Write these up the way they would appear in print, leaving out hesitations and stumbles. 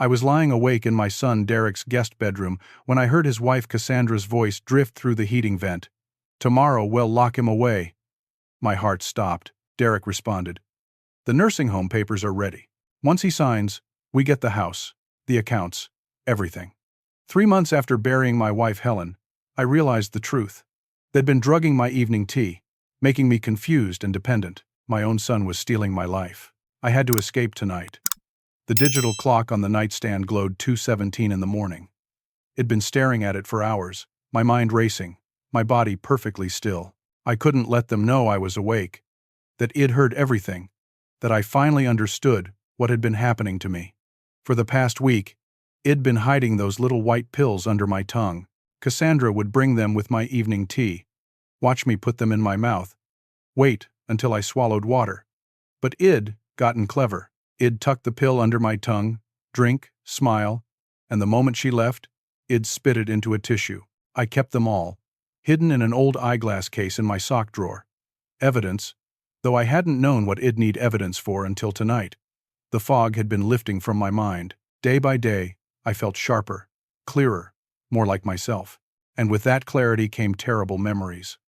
I was lying awake in my son Derek's guest bedroom when I heard his wife Cassandra's voice drift through the heating vent. "Tomorrow we'll lock him away." My heart stopped. Derek responded, "The nursing home papers are ready. Once he signs, we get the house, the accounts, everything." 3 months after burying my wife Helen, I realized the truth. They'd been drugging my evening tea, making me confused and dependent. My own son was stealing my life. I had to escape tonight. The digital clock on the nightstand glowed 2:17 in the morning. I'd been staring at it for hours, my mind racing, my body perfectly still. I couldn't let them know I was awake, that I'd heard everything, that I finally understood what had been happening to me. For the past week, I'd been hiding those little white pills under my tongue. Cassandra would bring them with my evening tea, watch me put them in my mouth, wait until I swallowed water. But I'd gotten clever. I'd tuck the pill under my tongue, drink, smile, and the moment she left, I'd spit it into a tissue. I kept them all, hidden in an old eyeglass case in my sock drawer. Evidence, though I hadn't known what I'd need evidence for until tonight. The fog had been lifting from my mind. Day by day, I felt sharper, clearer, more like myself. And with that clarity came terrible memories.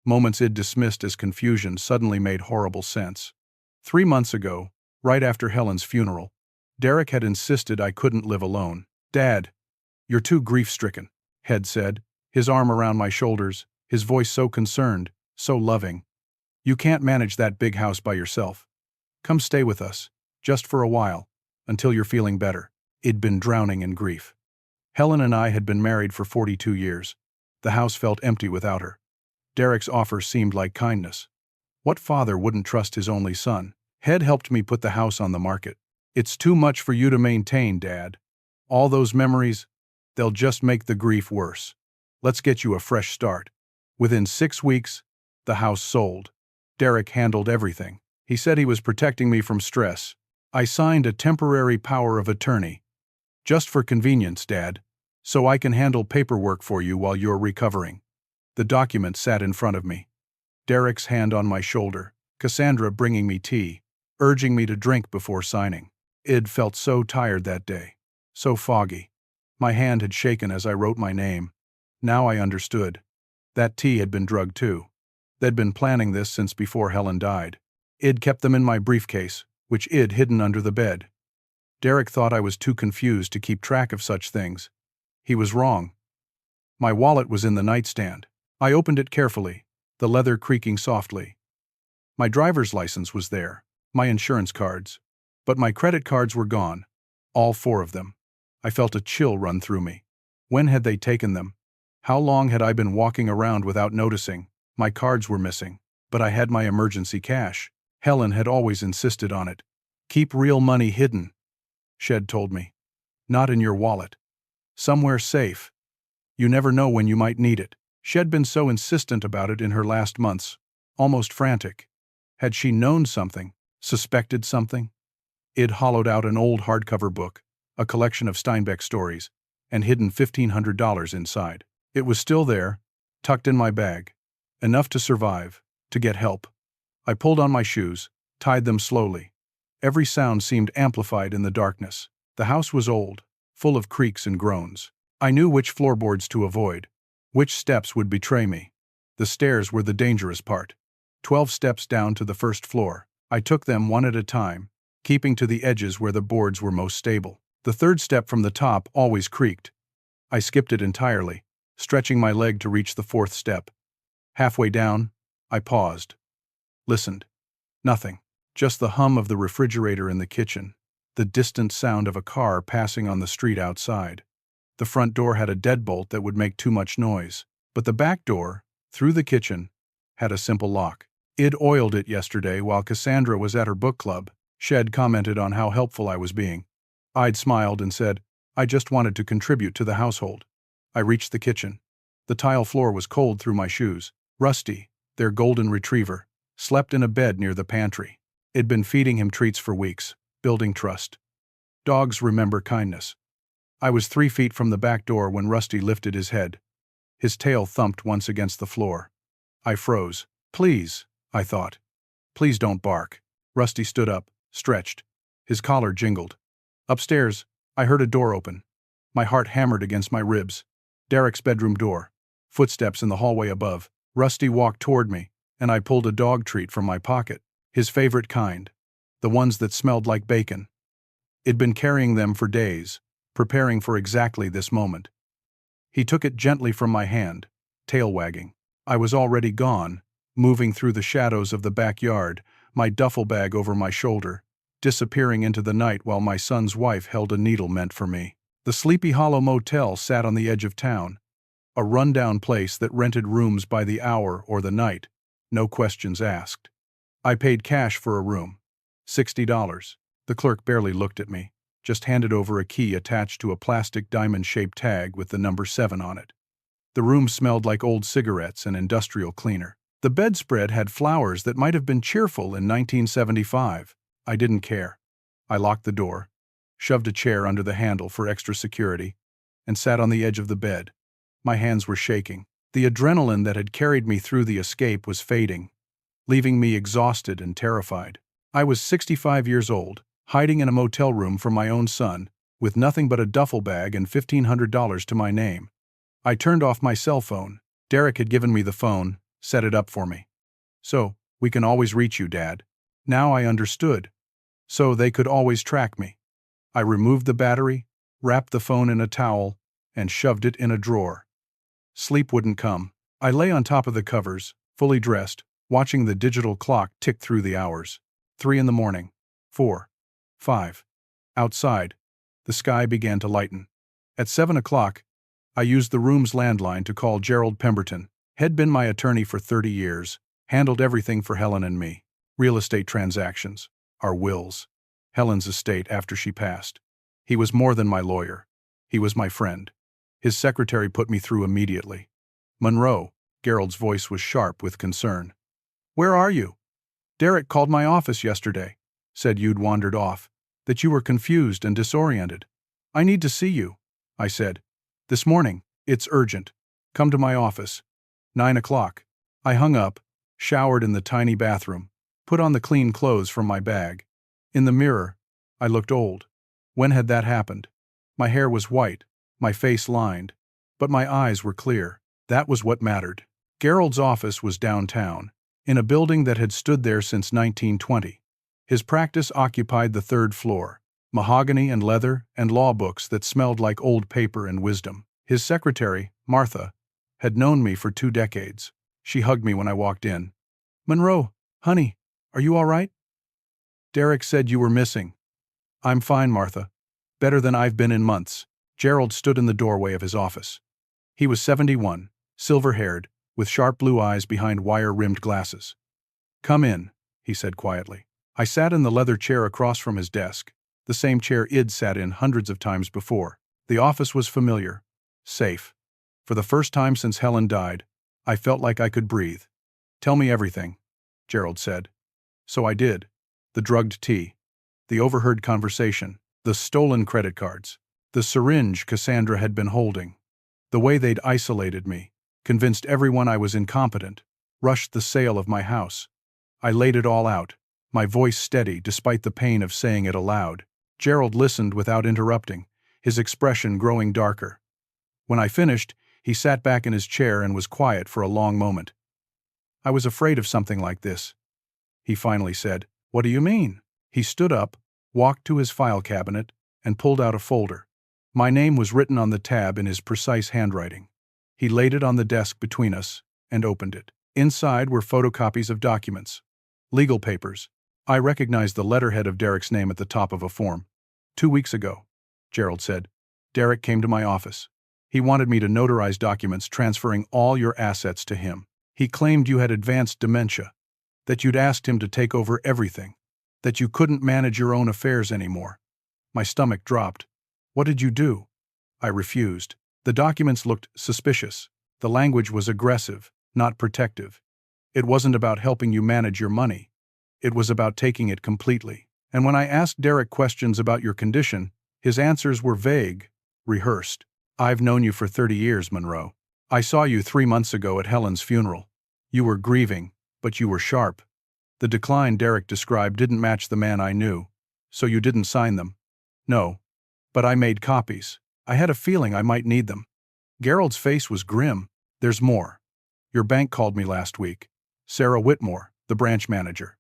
Moments I'd dismissed as confusion suddenly made horrible sense. 3 months ago, right after Helen's funeral, Derek had insisted I couldn't live alone. "Dad, you're too grief-stricken," Head said, his arm around my shoulders, his voice so concerned, so loving. "You can't manage that big house by yourself. Come stay with us, just for a while, until you're feeling better." I'd been drowning in grief. Helen and I had been married for 42 years. The house felt empty without her. Derek's offer seemed like kindness. What father wouldn't trust his only son? Head helped me put the house on the market. "It's too much for you to maintain, Dad. All those memories, they'll just make the grief worse. Let's get you a fresh start." Within 6 weeks, the house sold. Derek handled everything. He said he was protecting me from stress. "I signed a temporary power of attorney. Just for convenience, Dad, so I can handle paperwork for you while you're recovering." The document sat in front of me. Derek's hand on my shoulder, Cassandra bringing me tea, urging me to drink before signing. I'd felt so tired that day, so foggy. My hand had shaken as I wrote my name. Now I understood. That tea had been drugged too. They'd been planning this since before Helen died. I'd kept them in my briefcase, which I'd hidden under the bed. Derek thought I was too confused to keep track of such things. He was wrong. My wallet was in the nightstand. I opened it carefully, the leather creaking softly. My driver's license was there, my insurance cards. But my credit cards were gone, all 4 of them. I felt a chill run through me. When had they taken them? How long had I been walking around without noticing? My cards were missing, but I had my emergency cash. Helen had always insisted on it. "Keep real money hidden," Shed told me. "Not in your wallet. Somewhere safe. You never know when you might need it." She'd been so insistent about it in her last months, almost frantic. Had she known something, suspected something? I'd hollowed out an old hardcover book, a collection of Steinbeck stories, and hidden $1,500 inside. It was still there, tucked in my bag. Enough to survive, to get help. I pulled on my shoes, tied them slowly. Every sound seemed amplified in the darkness. The house was old, full of creaks and groans. I knew which floorboards to avoid, which steps would betray me. The stairs were the dangerous part. 12 steps down to the first floor. I took them one at a time, keeping to the edges where the boards were most stable. The third step from the top always creaked. I skipped it entirely, stretching my leg to reach the 4th step. Halfway down, I paused. Listened. Nothing. Just the hum of the refrigerator in the kitchen, the distant sound of a car passing on the street outside. The front door had a deadbolt that would make too much noise, but the back door, through the kitchen, had a simple lock. I'd oiled it yesterday while Cassandra was at her book club. Shed commented on how helpful I was being. I'd smiled and said, "I just wanted to contribute to the household." I reached the kitchen. The tile floor was cold through my shoes. Rusty, their golden retriever, slept in a bed near the pantry. I'd been feeding him treats for weeks, building trust. Dogs remember kindness. I was 3 feet from the back door when Rusty lifted his head. His tail thumped once against the floor. I froze. "Please," I thought. "Please don't bark." Rusty stood up, stretched. His collar jingled. "Upstairs, I heard a door open. My heart hammered against my ribs. Derek's bedroom door. Footsteps in the hallway above. Rusty walked toward me, and I pulled a dog treat from my pocket. His favorite kind. The ones that smelled like bacon. He'd been carrying them for days, preparing for exactly this moment. He took it gently from my hand, tail wagging. I was already gone, moving through the shadows of the backyard, my duffel bag over my shoulder, disappearing into the night while my son's wife held a needle meant for me. The Sleepy Hollow Motel sat on the edge of town, a rundown place that rented rooms by the hour or the night, no questions asked. I paid cash for a room, $60. The clerk barely looked at me, just handed over a key attached to a plastic diamond-shaped tag with the number 7 on it. The room smelled like old cigarettes and industrial cleaner. The bedspread had flowers that might have been cheerful in 1975. I didn't care. I locked the door, shoved a chair under the handle for extra security, and sat on the edge of the bed. My hands were shaking. The adrenaline that had carried me through the escape was fading, leaving me exhausted and terrified. I was 65 years old, hiding in a motel room for my own son, with nothing but a duffel bag and $1,500 to my name. I turned off my cell phone. Derek had given me the phone, set it up for me. "So, we can always reach you, Dad." Now I understood. So they could always track me. I removed the battery, wrapped the phone in a towel, and shoved it in a drawer. Sleep wouldn't come. I lay on top of the covers, fully dressed, watching the digital clock tick through the hours. 3 in the morning. 4. 5. Outside, the sky began to lighten. At 7 o'clock, I used the room's landline to call Gerald Pemberton. He'd been my attorney for 30 years, handled everything for Helen and me. Real estate transactions, our wills, Helen's estate after she passed. He was more than my lawyer. He was my friend. His secretary put me through immediately. "Monroe," Gerald's voice was sharp with concern. "Where are you?" "Derek called my office yesterday. Said you'd wandered off, that you were confused and disoriented." "I need to see you," I said. "This morning. It's urgent. Come to my office." 9 o'clock. I hung up, showered in the tiny bathroom, put on the clean clothes from my bag. In the mirror, I looked old. When had that happened? My hair was white, my face lined, but my eyes were clear. That was what mattered. Gerald's office was downtown, in a building that had stood there since 1920. His practice occupied the 3rd floor, mahogany and leather and law books that smelled like old paper and wisdom. His secretary, Martha, had known me for 2 decades. She hugged me when I walked in. "Monroe, honey, are you all right?" "Derek said you were missing." "I'm fine, Martha. Better than I've been in months." Gerald stood in the doorway of his office. He was 71, silver-haired, with sharp blue eyes behind wire-rimmed glasses. "Come in," he said quietly. I sat in the leather chair across from his desk, the same chair Id sat in hundreds of times before. The office was familiar, safe. For the first time since Helen died, I felt like I could breathe. "Tell me everything," Gerald said. So I did. The drugged tea, the overheard conversation, the stolen credit cards, the syringe Cassandra had been holding, the way they'd isolated me, convinced everyone I was incompetent, rushed the sale of my house. I laid it all out, my voice steady despite the pain of saying it aloud. Gerald listened without interrupting, his expression growing darker. When I finished, he sat back in his chair and was quiet for a long moment. "I was afraid of something like this," he finally said. "What do you mean?" He stood up, walked to his file cabinet, and pulled out a folder. My name was written on the tab in his precise handwriting. He laid it on the desk between us and opened it. Inside were photocopies of documents, legal papers. I recognized the letterhead of Derek's name at the top of a form. 2 weeks ago, Gerald said, Derek came to my office. He wanted me to notarize documents transferring all your assets to him. He claimed you had advanced dementia, that you'd asked him to take over everything, that you couldn't manage your own affairs anymore. My stomach dropped. "What did you do?" I refused. The documents looked suspicious. The language was aggressive, not protective. It wasn't about helping you manage your money. It was about taking it completely. And when I asked Derek questions about your condition, his answers were vague, rehearsed. "I've known you for 30 years, Monroe. I saw you 3 months ago at Helen's funeral. You were grieving, but you were sharp. The decline Derek described didn't match the man I knew, so you didn't sign them." "No, But I made copies. I had a feeling I might need them. Gerald's face was grim. There's more. Your bank called me last week. Sarah Whitmore, the branch manager.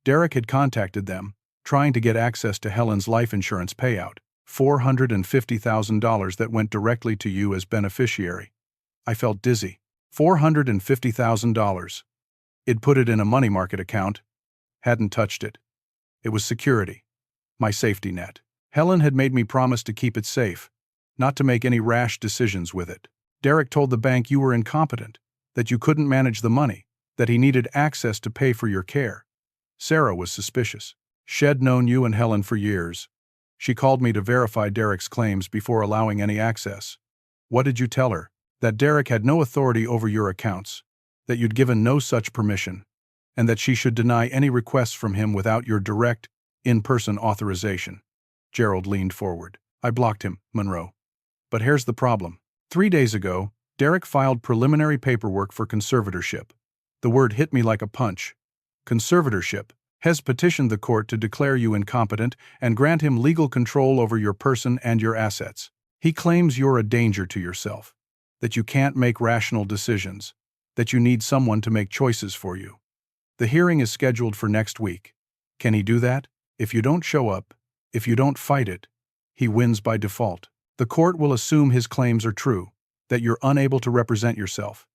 Derek had contacted them, trying to get access to Helen's life insurance payout, $450,000 that went directly to you as beneficiary. I felt dizzy. $450,000. I'd put it in a money market account. Hadn't touched it. It was security. My safety net. Helen had made me promise to keep it safe, not to make any rash decisions with it. Derek told the bank you were incompetent, that you couldn't manage the money, that he needed access to pay for your care. Sarah was suspicious. She'd known you and Helen for years. She called me to verify Derek's claims before allowing any access. What did you tell her? That Derek had no authority over your accounts, that you'd given no such permission, and that she should deny any requests from him without your direct, in-person authorization. Gerald leaned forward. I blocked him, Monroe. But here's the problem. 3 days ago, Derek filed preliminary paperwork for conservatorship. The word hit me like a punch. Conservatorship has petitioned the court to declare you incompetent and grant him legal control over your person and your assets. He claims you're a danger to yourself, that you can't make rational decisions, that you need someone to make choices for you. The hearing is scheduled for next week. Can he do that? If you don't show up, if you don't fight it, he wins by default. The court will assume his claims are true, that you're unable to represent yourself.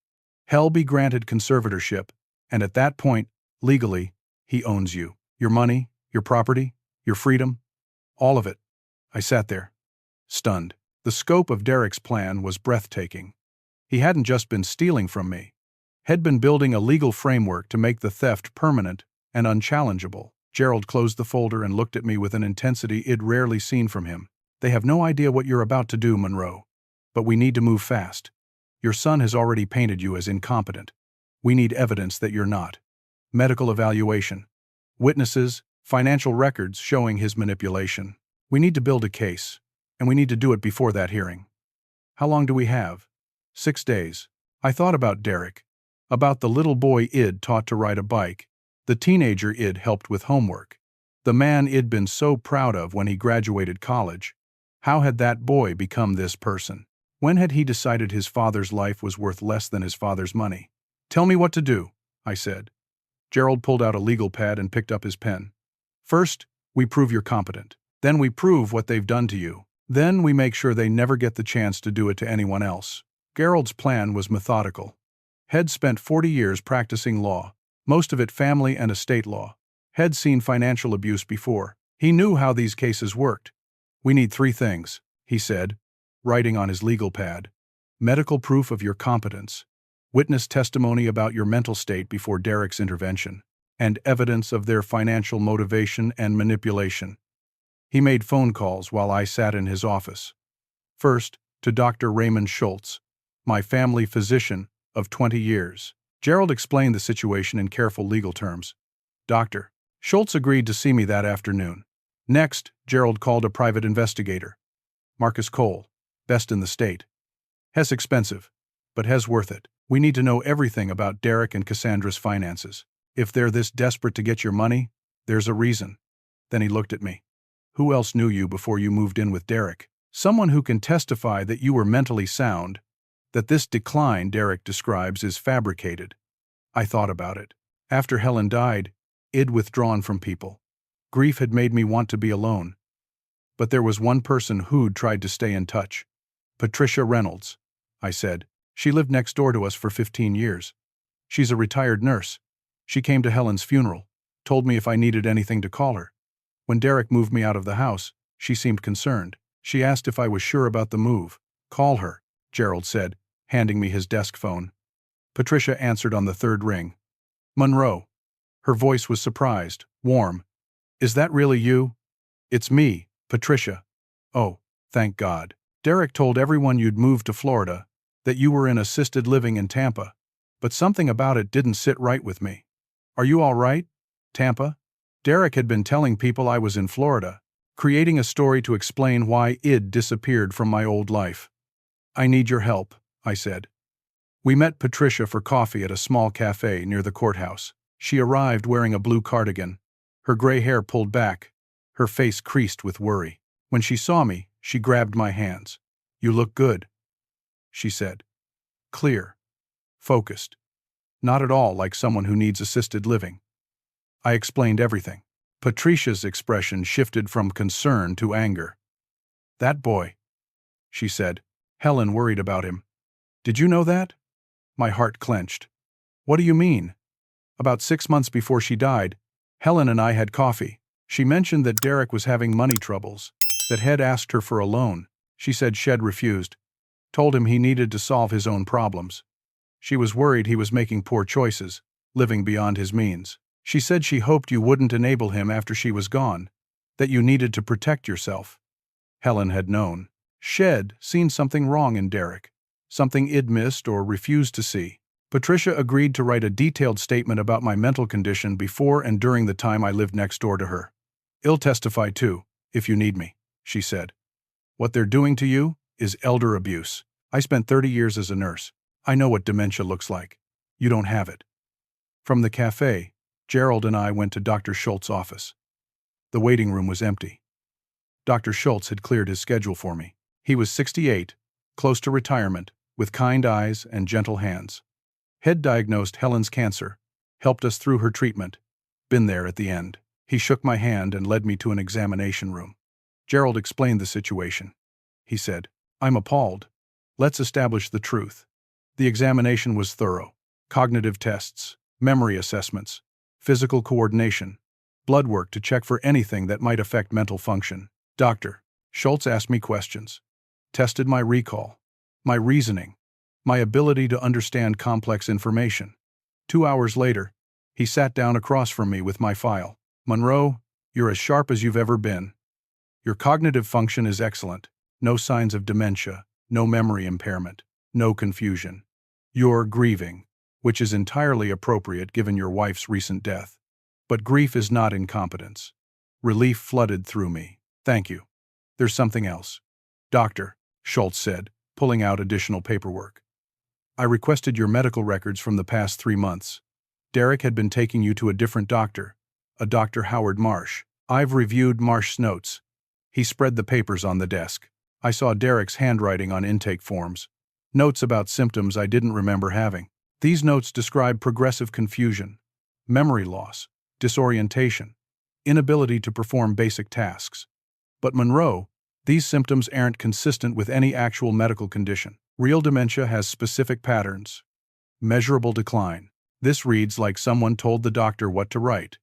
He'll be granted conservatorship, and at that point, legally, he owns you. Your money, your property, your freedom, all of it. I sat there, stunned. The scope of Derek's plan was breathtaking. He hadn't just been stealing from me. Had been building a legal framework to make the theft permanent and unchallengeable. Gerald closed the folder and looked at me with an intensity I'd rarely seen from him. They have no idea what you're about to do, Monroe. But we need to move fast. Your son has already painted you as incompetent. We need evidence that you're not. Medical evaluation. Witnesses, financial records showing his manipulation. We need to build a case, and we need to do it before that hearing. How long do we have? 6 days. I thought about Derek, about the little boy I'd taught to ride a bike, the teenager I'd helped with homework, the man I'd been so proud of when he graduated college. How had that boy become this person? When had he decided his father's life was worth less than his father's money? Tell me what to do, I said. Gerald pulled out a legal pad and picked up his pen. First, we prove you're competent. Then we prove what they've done to you. Then we make sure they never get the chance to do it to anyone else. Gerald's plan was methodical. Head spent 40 years practicing law, most of it family and estate law. Head seen financial abuse before. He knew how these cases worked. We need 3 things, he said, writing on his legal pad. Medical proof of your competence, witness testimony about your mental state before Derek's intervention, and evidence of their financial motivation and manipulation. He made phone calls while I sat in his office. First, to Dr. Raymond Schultz, my family physician of 20 years. Gerald explained the situation in careful legal terms. Dr. Schultz agreed to see me that afternoon. Next, Gerald called a private investigator. Marcus Cole, best in the state. Hes expensive, but Hes worth it. We need to know everything about Derek and Cassandra's finances. If they're this desperate to get your money, there's a reason. Then he looked at me. Who else knew you before you moved in with Derek? Someone who can testify that you were mentally sound, that this decline Derek describes is fabricated. I thought about it. After Helen died, I'd withdrawn from people. Grief had made me want to be alone. But there was one person who'd tried to stay in touch. Patricia Reynolds, I said. She lived next door to us for 15 years. She's a retired nurse. She came to Helen's funeral, told me if I needed anything to call her. When Derek moved me out of the house, she seemed concerned. She asked if I was sure about the move. Call her, Gerald said, handing me his desk phone. Patricia answered on the 3rd ring. Monroe. Her voice was surprised, warm. Is that really you? It's me, Patricia. Oh, thank God. Derek told everyone you'd moved to Florida, that you were in assisted living in Tampa, but something about it didn't sit right with me. Are you all right, Tampa? Derek had been telling people I was in Florida, creating a story to explain why I'd disappeared from my old life. I need your help, I said. We met Patricia for coffee at a small cafe near the courthouse. She arrived wearing a blue cardigan, her gray hair pulled back, her face creased with worry. When she saw me, She grabbed my hands. "You look good," she said. "Clear. Focused. Not at all like someone who needs assisted living." I explained everything. Patricia's expression shifted from concern to anger. "That boy," she said. "Helen worried about him. Did you know that?" My heart clenched. "What do you mean?" "About 6 months before she died, Helen and I had coffee. She mentioned that Derek was having money troubles, that Head asked her for a loan. She said Shed refused, told him he needed to solve his own problems. She was worried he was making poor choices, living beyond his means. She said she hoped you wouldn't enable him after she was gone, that you needed to protect yourself." Helen had known. Shed seen something wrong in Derek, something I'd missed or refused to see. Patricia agreed to write a detailed statement about my mental condition before and during the time I lived next door to her. "I'll testify too, if you need me," she said. "What they're doing to you is elder abuse. I spent 30 years as a nurse. I know what dementia looks like. You don't have it." From the cafe, Gerald and I went to Dr. Schultz's office. The waiting room was empty. Dr. Schultz had cleared his schedule for me. He was 68, close to retirement, with kind eyes and gentle hands. Head diagnosed Helen's cancer, helped us through her treatment, been there at the end. He shook my hand and led me to an examination room. Gerald explained the situation. He said, "I'm appalled. Let's establish the truth." The examination was thorough. Cognitive tests, memory assessments, physical coordination, blood work to check for anything that might affect mental function. Dr. Schultz asked me questions, tested my recall, my reasoning, my ability to understand complex information. 2 hours later, he sat down across from me with my file. "Monroe, you're as sharp as you've ever been. Your cognitive function is excellent. No signs of dementia, no memory impairment, no confusion. You're grieving, which is entirely appropriate given your wife's recent death. But grief is not incompetence." Relief flooded through me. "Thank you. There's something else." "Doctor," Schultz said, pulling out additional paperwork. "I requested your medical records from the past 3 months. Derek had been taking you to a different doctor, a Dr. Howard Marsh. I've reviewed Marsh's notes." He spread the papers on the desk. I saw Derek's handwriting on intake forms, notes about symptoms I didn't remember having. These notes describe progressive confusion, memory loss, disorientation, inability to perform basic tasks. But Monroe, these symptoms aren't consistent with any actual medical condition. Real dementia has specific patterns. Measurable decline. This reads like someone told the doctor what to write,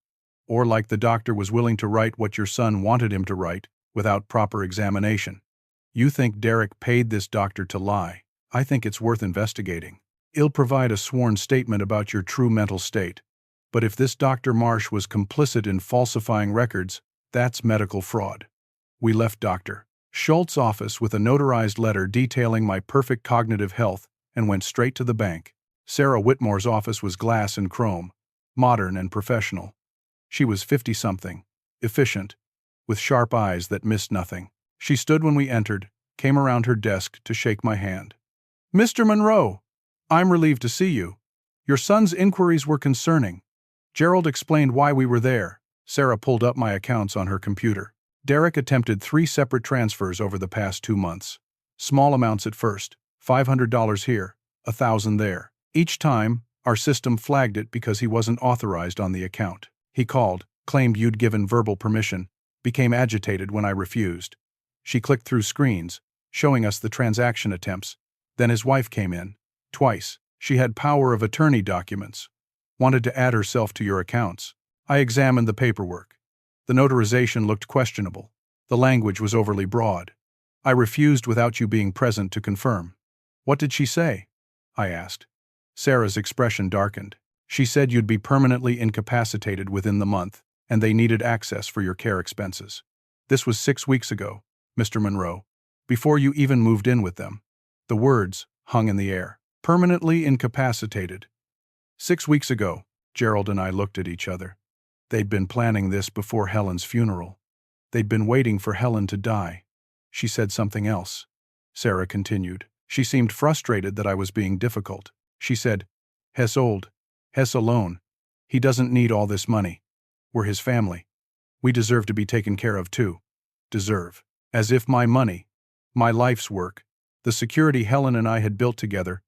or like the doctor was willing to write what your son wanted him to write without proper examination. You think Derek paid this doctor to lie. I think it's worth investigating. I'll provide a sworn statement about your true mental state. But if this Dr. Marsh was complicit in falsifying records, that's medical fraud. We left Dr. Schultz's office with a notarized letter detailing my perfect cognitive health and went straight to the bank. Sarah Whitmore's office was glass and chrome, modern and professional. She was 50-something, efficient, with sharp eyes that missed nothing. She stood when we entered, came around her desk to shake my hand. "Mr. Monroe, I'm relieved to see you. Your son's inquiries were concerning." Gerald explained why we were there. Sarah pulled up my accounts on her computer. Derek attempted 3 separate transfers over the past 2 months. Small amounts at first, $500 here, $1,000 there. Each time, our system flagged it because he wasn't authorized on the account. He called, claimed you'd given verbal permission, became agitated when I refused. She clicked through screens, showing us the transaction attempts. Then his wife came in. Twice. She had power of attorney documents. Wanted to add herself to your accounts. I examined the paperwork. The notarization looked questionable. The language was overly broad. I refused without you being present to confirm. "What did she say?" I asked. Sarah's expression darkened. "She said you'd be permanently incapacitated within the month, and they needed access for your care expenses. This was 6 weeks ago, Mr. Monroe, before you even moved in with them." The words hung in the air. Permanently incapacitated. 6 weeks ago, Gerald and I looked at each other. They'd been planning this before Helen's funeral. They'd been waiting for Helen to die. She said something else. Sarah continued. She seemed frustrated that I was being difficult. She said, "Hess old. Hess alone. He doesn't need all this money. We're his family. We deserve to be taken care of too." Deserve. As if my money, My life's work, the security Helen and I had built together,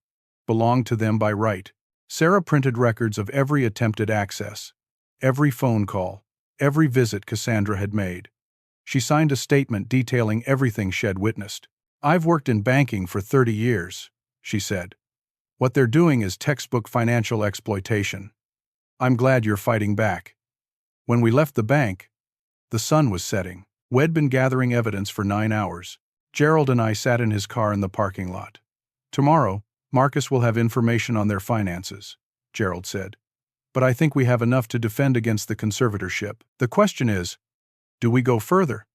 belonged to them by right. Sarah printed records of every attempted access, every phone call, every visit Cassandra had made. She signed a statement detailing everything she'd witnessed. "I've worked in banking for 30 years, she said. "What they're doing is textbook financial exploitation. I'm glad you're fighting back." When we left the bank, the sun was setting. We'd been gathering evidence for 9 hours. Gerald and I sat in his car in the parking lot. "Tomorrow, Marcus will have information on their finances," Gerald said. "But I think we have enough to defend against the conservatorship. The question is, do we go further?"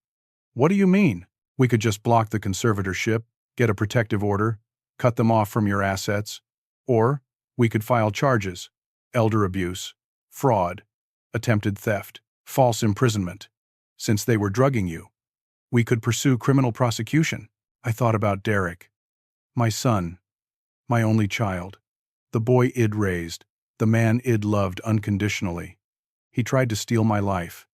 "What do you mean?" "We could just block the conservatorship, get a protective order, cut them off from your assets. Or, we could file charges: elder abuse, fraud, attempted theft, false imprisonment. Since they were drugging you, we could pursue criminal prosecution." I thought about Derek. My son. My only child. The boy I'd raised. The man I'd loved unconditionally. "He tried to steal my life,"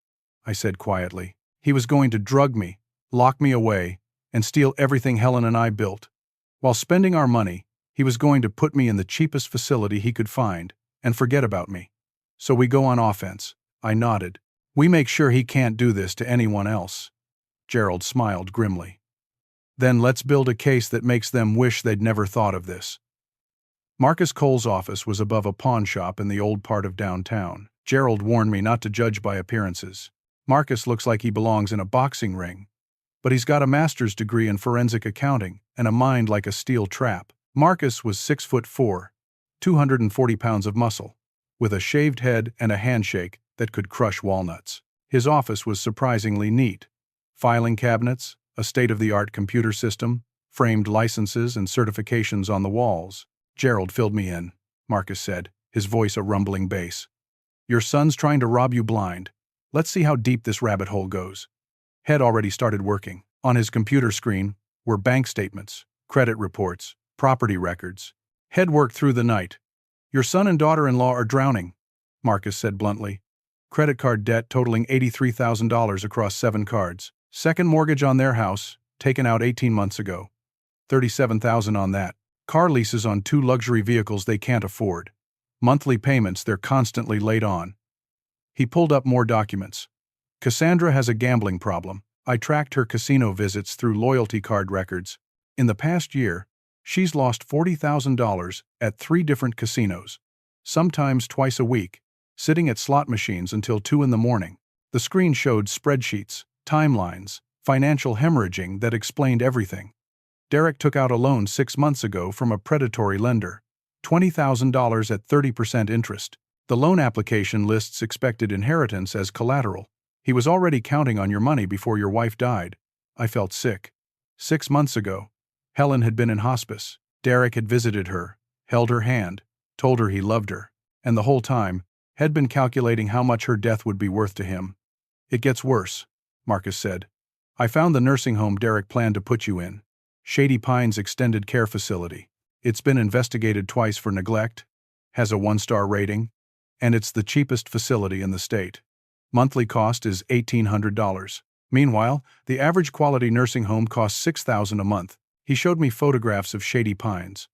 I said quietly. "He was going to drug me, lock me away, and steal everything Helen and I built. While spending our money, he was going to put me in the cheapest facility he could find and forget about me. So we go on offense." I nodded. "We make sure he can't do this to anyone else." Gerald smiled grimly. "Then let's build a case that makes them wish they'd never thought of this." Marcus Cole's office was above a pawn shop in the old part of downtown. Gerald warned me not to judge by appearances. "Marcus looks like he belongs in a boxing ring, but he's got a master's degree in forensic accounting and a mind like a steel trap." Marcus was 6'4", 240 pounds of muscle, with a shaved head and a handshake that could crush walnuts. His office was surprisingly neat. Filing cabinets, a state-of-the-art computer system, framed licenses and certifications on the walls. "Gerald filled me in," Marcus said, his voice a rumbling bass. "Your son's trying to rob you blind. Let's see how deep this rabbit hole goes." Head already started working. On his computer screen were bank statements, credit reports, property records. Head worked through the night. "Your son and daughter-in-law are drowning," Marcus said bluntly. "Credit card debt totaling $83,000 across 7 cards. Second mortgage on their house, taken out 18 months ago. $37,000 on that. Car leases on 2 luxury vehicles they can't afford. Monthly payments they're constantly late on." He pulled up more documents. "Cassandra has a gambling problem. I tracked her casino visits through loyalty card records. In the past year, she's lost $40,000 at 3 different casinos, sometimes twice a week, sitting at slot machines until 2 in the morning. The screen showed spreadsheets, timelines, financial hemorrhaging that explained everything. Derek took out a loan 6 months ago from a predatory lender, $20,000 at 30% interest. The loan application lists expected inheritance as collateral. He was already counting on your money before your wife died." I felt sick. 6 months ago, Helen had been in hospice. Derek had visited her, held her hand, told her he loved her, and the whole time, had been calculating how much her death would be worth to him. "It gets worse," Marcus said. "I found the nursing home Derek planned to put you in. Shady Pines Extended Care Facility. It's been investigated twice for neglect, has a 1-star rating, and it's the cheapest facility in the state. Monthly cost is $1,800. Meanwhile, the average quality nursing home costs $6,000 a month." He showed me photographs of Shady Pines.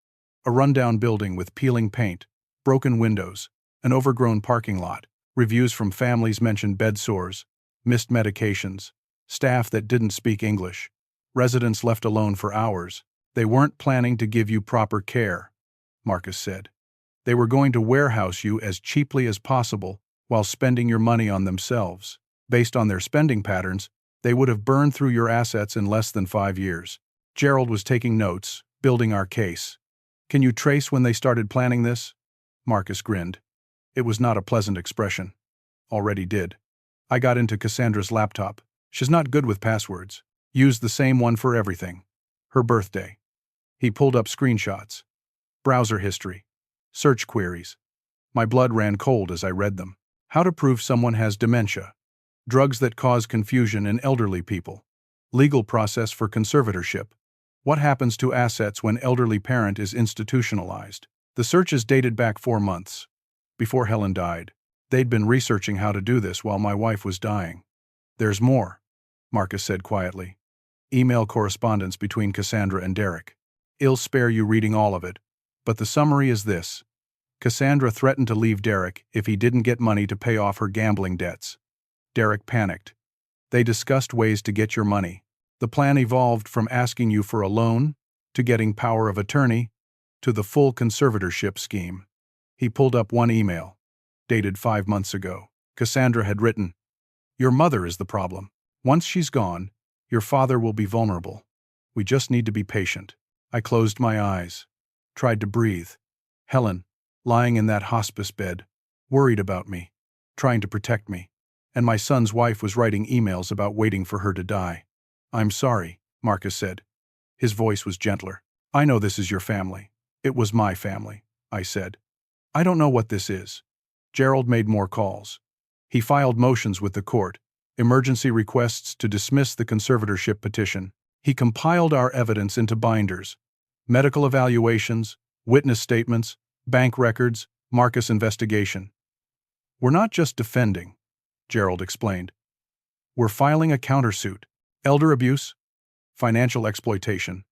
A rundown building with peeling paint, broken windows, an overgrown parking lot. Reviews from families mentioned bed sores, missed medications, staff that didn't speak English, residents left alone for hours. "They weren't planning to give you proper care," Marcus said. "They were going to warehouse you as cheaply as possible while spending your money on themselves. Based on their spending patterns, they would have burned through your assets in less than 5 years." Gerald was taking notes, building our case. "Can you trace when they started planning this?" Marcus grinned. It was not a pleasant expression. "Already did. I got into Cassandra's laptop. She's not good with passwords. Used the same one for everything. Her birthday." He pulled up screenshots. Browser history. Search queries. My blood ran cold as I read them. How to prove someone has dementia. Drugs that cause confusion in elderly people. Legal process for conservatorship. What happens to assets when elderly parent is institutionalized? The searches dated back 4 months. Before Helen died. They'd been researching how to do this while my wife was dying. "There's more," Marcus said quietly. email correspondence between Cassandra and Derek. I'll spare you reading all of it, but the summary is this. Cassandra threatened to leave Derek if he didn't get money to pay off her gambling debts. Derek panicked. They discussed ways to get your money. The plan evolved from asking you for a loan, to getting power of attorney, to the full conservatorship scheme. He pulled up one email, dated 5 months ago. Cassandra had written, "Your mother is the problem. Once she's gone, your father will be vulnerable. We just need to be patient." I closed my eyes, tried to breathe. Helen, lying in that hospice bed, worried about me, trying to protect me, and my son's wife was writing emails about waiting for her to die. "I'm sorry," Marcus said. His voice was gentler. "I know this is your family. It was my family," I said. "I don't know what this is." Gerald made more calls. He filed motions with the court, emergency requests to dismiss the conservatorship petition. He compiled our evidence into binders, medical evaluations, witness statements, bank records, Marcus investigation. "We're not just defending," Gerald explained. "We're filing a countersuit. Elder abuse, financial exploitation,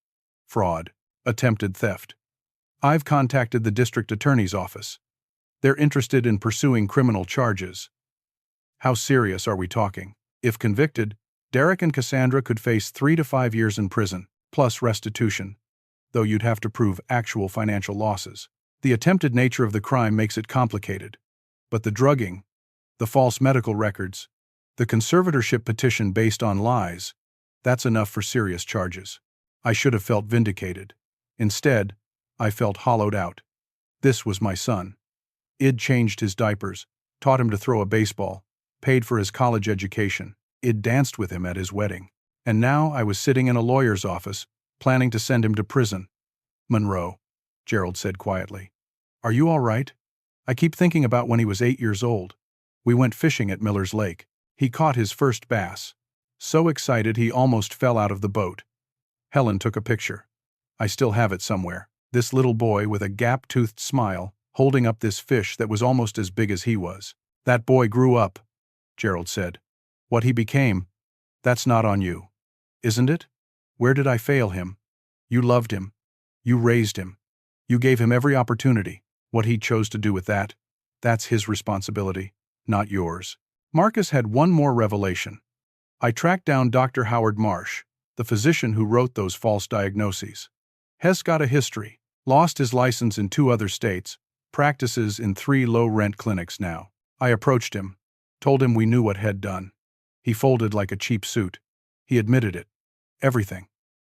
fraud, attempted theft. I've contacted the district attorney's office. They're interested in pursuing criminal charges." How serious are we talking? If convicted, Derek and Cassandra could face 3 to 5 years in prison, plus restitution, though you'd have to prove actual financial losses. The attempted nature of the crime makes it complicated. But the drugging, the false medical records, the conservatorship petition based on lies, that's enough for serious charges. I should have felt vindicated. Instead, I felt hollowed out. This was my son. I'd changed his diapers, taught him to throw a baseball, paid for his college education. I'd danced with him at his wedding. And now I was sitting in a lawyer's office, planning to send him to prison. "Monroe," Gerald said quietly. "Are you all right? I keep thinking about when he was 8 years old. We went fishing at Miller's Lake. He caught his first bass. So excited he almost fell out of the boat." Helen took a picture. I still have it somewhere. This little boy with a gap-toothed smile, holding up this fish that was almost as big as he was. "That boy grew up," Gerald said. "What he became, that's not on you. Isn't it? Where did I fail him? You loved him. You raised him. You gave him every opportunity. What he chose to do with that, that's his responsibility, not yours." Marcus had one more revelation. I tracked down Dr. Howard Marsh, the physician who wrote those false diagnoses. Has got a history, lost his license in 2 other states, practices in 3 low-rent clinics now. I approached him, told him we knew what had done. He folded like a cheap suit. He admitted it. Everything.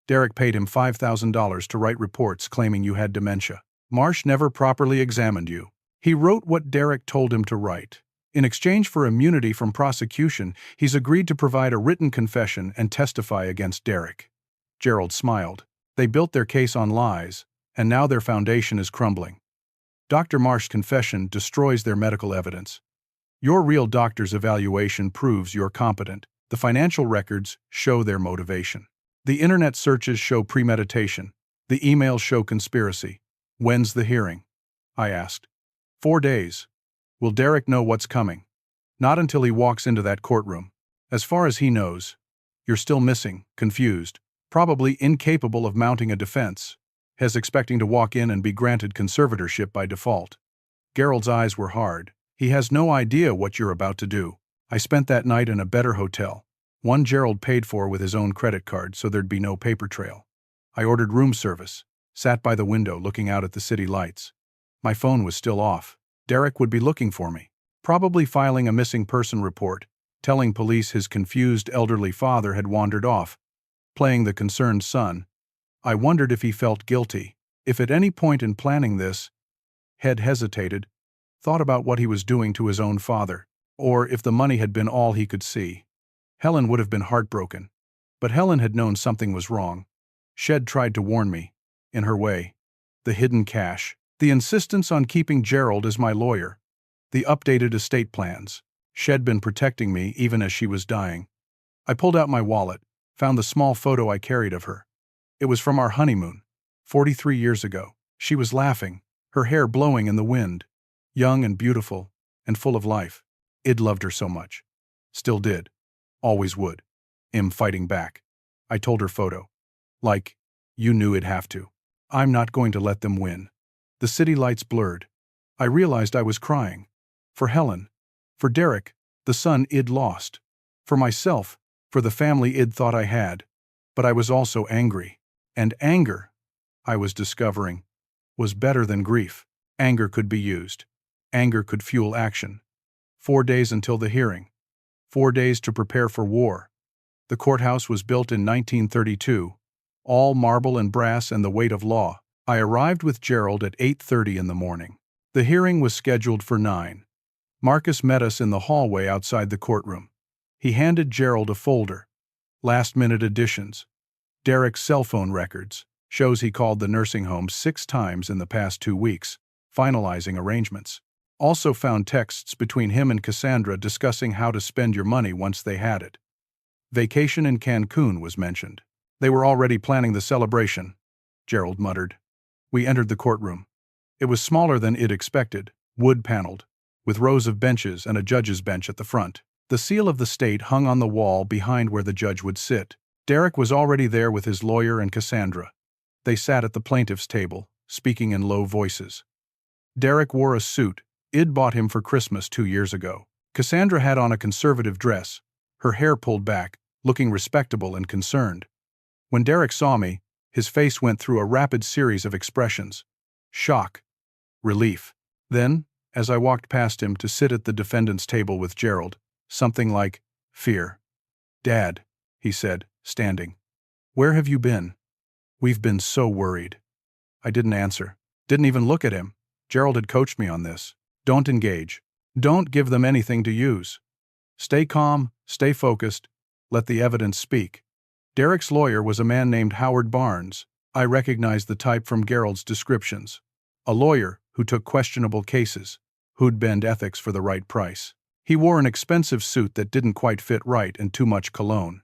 Derek paid him $5,000 to write reports claiming you had dementia. Marsh never properly examined you. He wrote what Derek told him to write. In exchange for immunity from prosecution, he's agreed to provide a written confession and testify against Derek. Gerald smiled. They built their case on lies, and now their foundation is crumbling. Dr. Marsh's confession destroys their medical evidence. Your real doctor's evaluation proves you're competent. The financial records show their motivation. The internet searches show premeditation. The emails show conspiracy. When's the hearing? I asked. 4 days. Will Derek know what's coming? Not until he walks into that courtroom. As far as he knows, you're still missing, confused, probably incapable of mounting a defense, Hes expecting to walk in and be granted conservatorship by default. Gerald's eyes were hard. He has no idea what you're about to do. I spent that night in a better hotel. One Gerald paid for with his own credit card so there'd be no paper trail. I ordered room service, sat by the window looking out at the city lights. My phone was still off. Derek would be looking for me, probably filing a missing person report, telling police his confused elderly father had wandered off, playing the concerned son. I wondered if he felt guilty, if at any point in planning this, had hesitated, thought about what he was doing to his own father, or if the money had been all he could see. Helen would have been heartbroken, but Helen had known something was wrong. Shed tried to warn me, in her way. The hidden cash, the insistence on keeping Gerald as my lawyer, the updated estate plans. Shed been protecting me even as she was dying. I pulled out my wallet, found the small photo I carried of her. It was from our honeymoon, 43 years ago. She was laughing, her hair blowing in the wind, young and beautiful, and full of life. I'd loved her so much. Still did. Always would. Fighting back. I told her photo. Like, you knew it'd have to. I'm not going to let them win. The city lights blurred. I realized I was crying. For Helen. For Derek, the son I'd lost. For myself, for the family I'd thought I had. But I was also angry. And anger, I was discovering, was better than grief. Anger could be used. Anger could fuel action. 4 days until the hearing. 4 days to prepare for war. The courthouse was built in 1932, all marble and brass and the weight of law. I arrived with Gerald at 8:30 in the morning. The hearing was scheduled for 9. Marcus met us in the hallway outside the courtroom. He handed Gerald a folder. Last-minute additions. Derek's cell phone records. Shows he called the nursing home 6 times in the past 2 weeks, finalizing arrangements. Also found texts between him and Cassandra discussing how to spend your money once they had it. Vacation in Cancun was mentioned. They were already planning the celebration, Gerald muttered. We entered the courtroom. It was smaller than I'd expected, wood-paneled, with rows of benches and a judge's bench at the front. The seal of the state hung on the wall behind where the judge would sit. Derek was already there with his lawyer and Cassandra. They sat at the plaintiff's table, speaking in low voices. Derek wore a suit I'd bought him for Christmas 2 years ago. Cassandra had on a conservative dress, her hair pulled back, looking respectable and concerned. When Derek saw me, his face went through a rapid series of expressions. Shock. Relief. Then, as I walked past him to sit at the defendant's table with Gerald, something like fear. Dad, he said, standing. Where have you been? We've been so worried. I didn't answer. Didn't even look at him. Gerald had coached me on this. Don't engage. Don't give them anything to use. Stay calm, stay focused, let the evidence speak. Derek's lawyer was a man named Howard Barnes. I recognized the type from Gerald's descriptions. A lawyer who took questionable cases, who'd bend ethics for the right price. He wore an expensive suit that didn't quite fit right and too much cologne.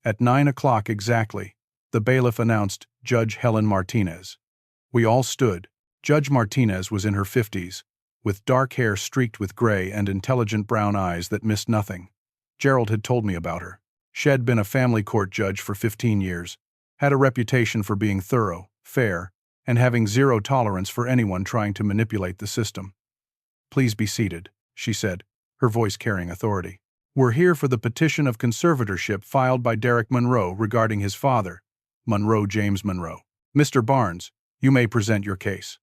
At 9 o'clock exactly, the bailiff announced Judge Helen Martinez. We all stood. Judge Martinez was in her 50s, with dark hair streaked with gray and intelligent brown eyes that missed nothing. Gerald had told me about her. She'd been a family court judge for 15 years, had a reputation for being thorough, fair, and having zero tolerance for anyone trying to manipulate the system. Please be seated, she said, her voice carrying authority. We're here for the petition of conservatorship filed by Derek Monroe regarding his father, Monroe James Monroe. Mr. Barnes, you may present your case.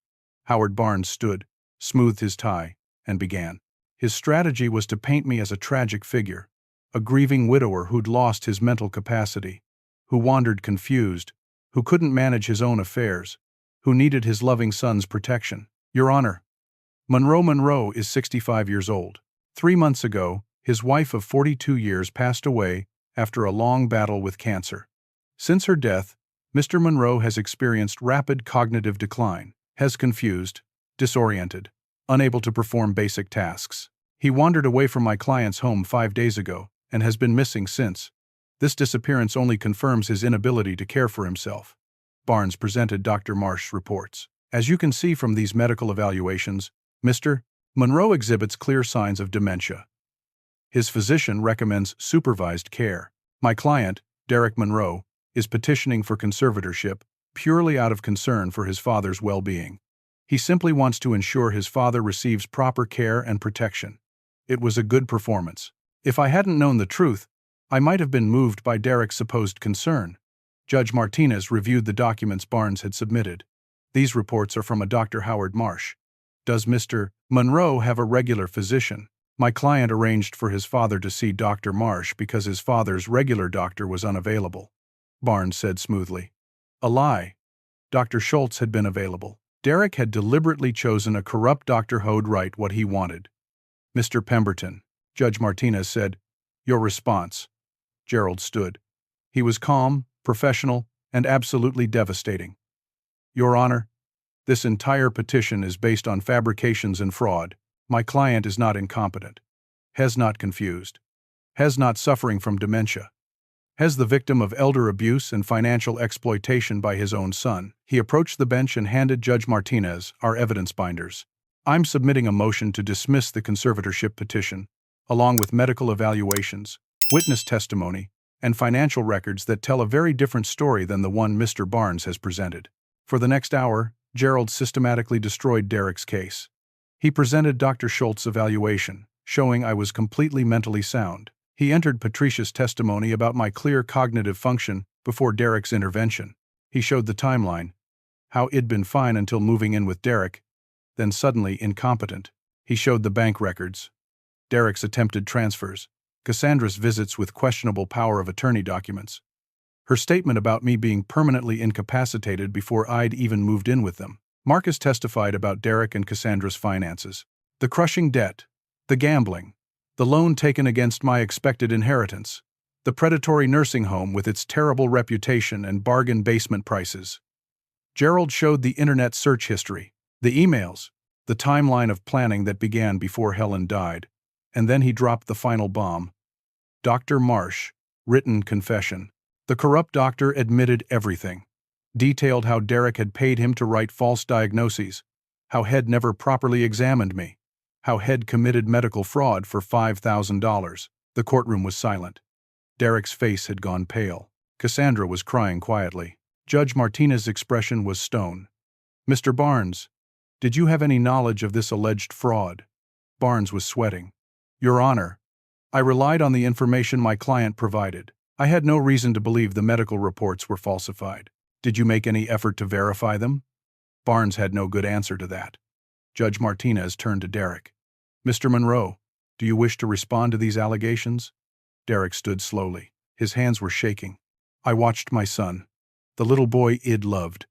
Howard Barnes stood, smoothed his tie, and began. His strategy was to paint me as a tragic figure, a grieving widower who'd lost his mental capacity, who wandered confused, who couldn't manage his own affairs, who needed his loving son's protection. Your Honor, Monroe is 65 years old. 3 months ago, his wife of 42 years passed away after a long battle with cancer. Since her death, Mr. Monroe has experienced rapid cognitive decline, has confused, disoriented, unable to perform basic tasks. He wandered away from my client's home 5 days ago and has been missing since. This disappearance only confirms his inability to care for himself. Barnes presented Dr. Marsh's reports. As you can see from these medical evaluations, Mr. Monroe exhibits clear signs of dementia. His physician recommends supervised care. My client, Derek Monroe, is petitioning for conservatorship purely out of concern for his father's well-being. He simply wants to ensure his father receives proper care and protection. It was a good performance. If I hadn't known the truth, I might have been moved by Derek's supposed concern. Judge Martinez reviewed the documents Barnes had submitted. These reports are from a Dr. Howard Marsh. Does Mr. Monroe have a regular physician? My client arranged for his father to see Dr. Marsh because his father's regular doctor was unavailable. Barnes said smoothly. A lie. Dr. Schultz had been available. Derek had deliberately chosen a corrupt doctor who'd write what he wanted. Mr. Pemberton, Judge Martinez said, your response. Gerald stood. He was calm, professional, and absolutely devastating. Your Honor, this entire petition is based on fabrications and fraud. My client is not incompetent. Has not confused. Has not suffering from dementia. Has the victim of elder abuse and financial exploitation by his own son. He approached the bench and handed Judge Martinez our evidence binders. I'm submitting a motion to dismiss the conservatorship petition, along with medical evaluations, witness testimony, and financial records that tell a very different story than the one Mr. Barnes has presented. For the next hour, Gerald systematically destroyed Derek's case. He presented Dr. Schultz's evaluation, showing I was completely mentally sound. He entered Patricia's testimony about my clear cognitive function before Derek's intervention. He showed the timeline, how I'd been fine until moving in with Derek, then suddenly incompetent. He showed the bank records, Derek's attempted transfers, Cassandra's visits with questionable power of attorney documents, her statement about me being permanently incapacitated before I'd even moved in with them. Marcus testified about Derek and Cassandra's finances, the crushing debt, the gambling, the loan taken against my expected inheritance, the predatory nursing home with its terrible reputation and bargain basement prices. Gerald showed the internet search history, the emails, the timeline of planning that began before Helen died, and then he dropped the final bomb. Dr. Marsh, written confession. The corrupt doctor admitted everything, detailed how Derek had paid him to write false diagnoses, how Head never properly examined me, how Head committed medical fraud for $5,000. The courtroom was silent. Derek's face had gone pale. Cassandra was crying quietly. Judge Martinez's expression was stone. Mr. Barnes, did you have any knowledge of this alleged fraud? Barnes was sweating. Your Honor, I relied on the information my client provided. I had no reason to believe the medical reports were falsified. Did you make any effort to verify them? Barnes had no good answer to that. Judge Martinez turned to Derek. Mr. Monroe, do you wish to respond to these allegations? Derek stood slowly. His hands were shaking. I watched my son, the little boy I'd loved,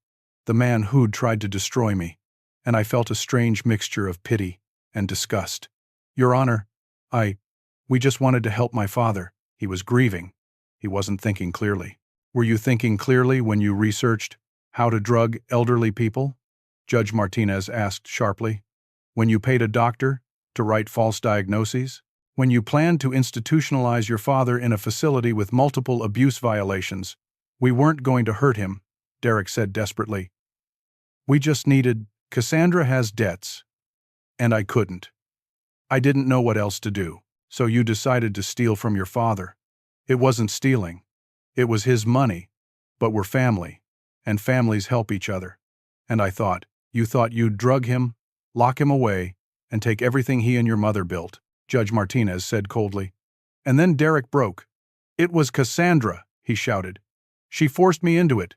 the man who'd tried to destroy me, and I felt a strange mixture of pity and disgust. Your Honor, we just wanted to help my father. He was grieving. He wasn't thinking clearly. Were you thinking clearly when you researched how to drug elderly people? Judge Martinez asked sharply. When you paid a doctor to write false diagnoses? When you planned to institutionalize your father in a facility with multiple abuse violations? We weren't going to hurt him, Derek said desperately. We just needed. Cassandra has debts. And I couldn't. I didn't know what else to do. So you decided to steal from your father. It wasn't stealing. It was his money. But we're family. And families help each other. And I thought, you thought you'd drug him, lock him away, and take everything he and your mother built, Judge Martinez said coldly. And then Derek broke. It was Cassandra, he shouted. She forced me into it.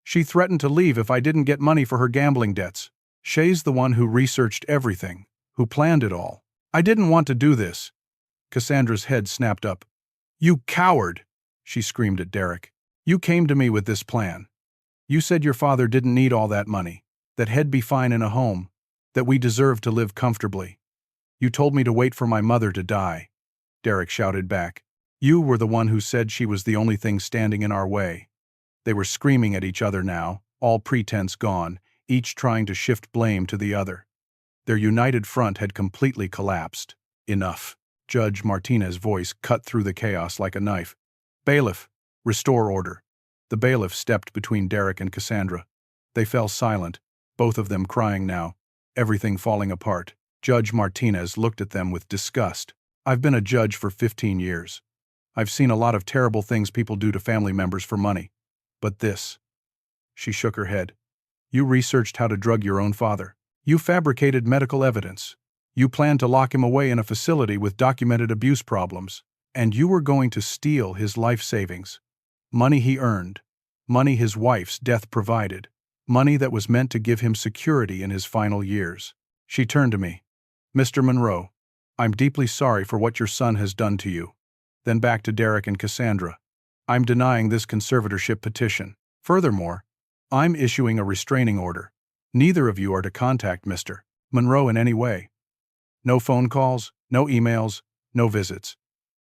She threatened to leave if I didn't get money for her gambling debts. Shay's the one who researched everything, who planned it all. I didn't want to do this. Cassandra's head snapped up. You coward, she screamed at Derek. You came to me with this plan. You said your father didn't need all that money, that He'd be fine in a home, that we deserved to live comfortably. You told me to wait for my mother to die, Derek shouted back. You were the one who said she was the only thing standing in our way. They were screaming at each other now, all pretense gone, each trying to shift blame to the other. Their united front had completely collapsed. Enough. Judge Martinez's voice cut through the chaos like a knife. Bailiff, restore order. The bailiff stepped between Derek and Cassandra. They fell silent, both of them crying now, everything falling apart. Judge Martinez looked at them with disgust. I've been a judge for 15 years. I've seen a lot of terrible things people do to family members for money. But this. She shook her head. You researched how to drug your own father. You fabricated medical evidence. You planned to lock him away in a facility with documented abuse problems. And you were going to steal his life savings. Money he earned. Money his wife's death provided. Money that was meant to give him security in his final years. She turned to me. Mr. Monroe, I'm deeply sorry for what your son has done to you. Then back to Derek and Cassandra. I'm denying this conservatorship petition. Furthermore, I'm issuing a restraining order. Neither of you are to contact Mr. Monroe in any way. No phone calls, no emails, no visits.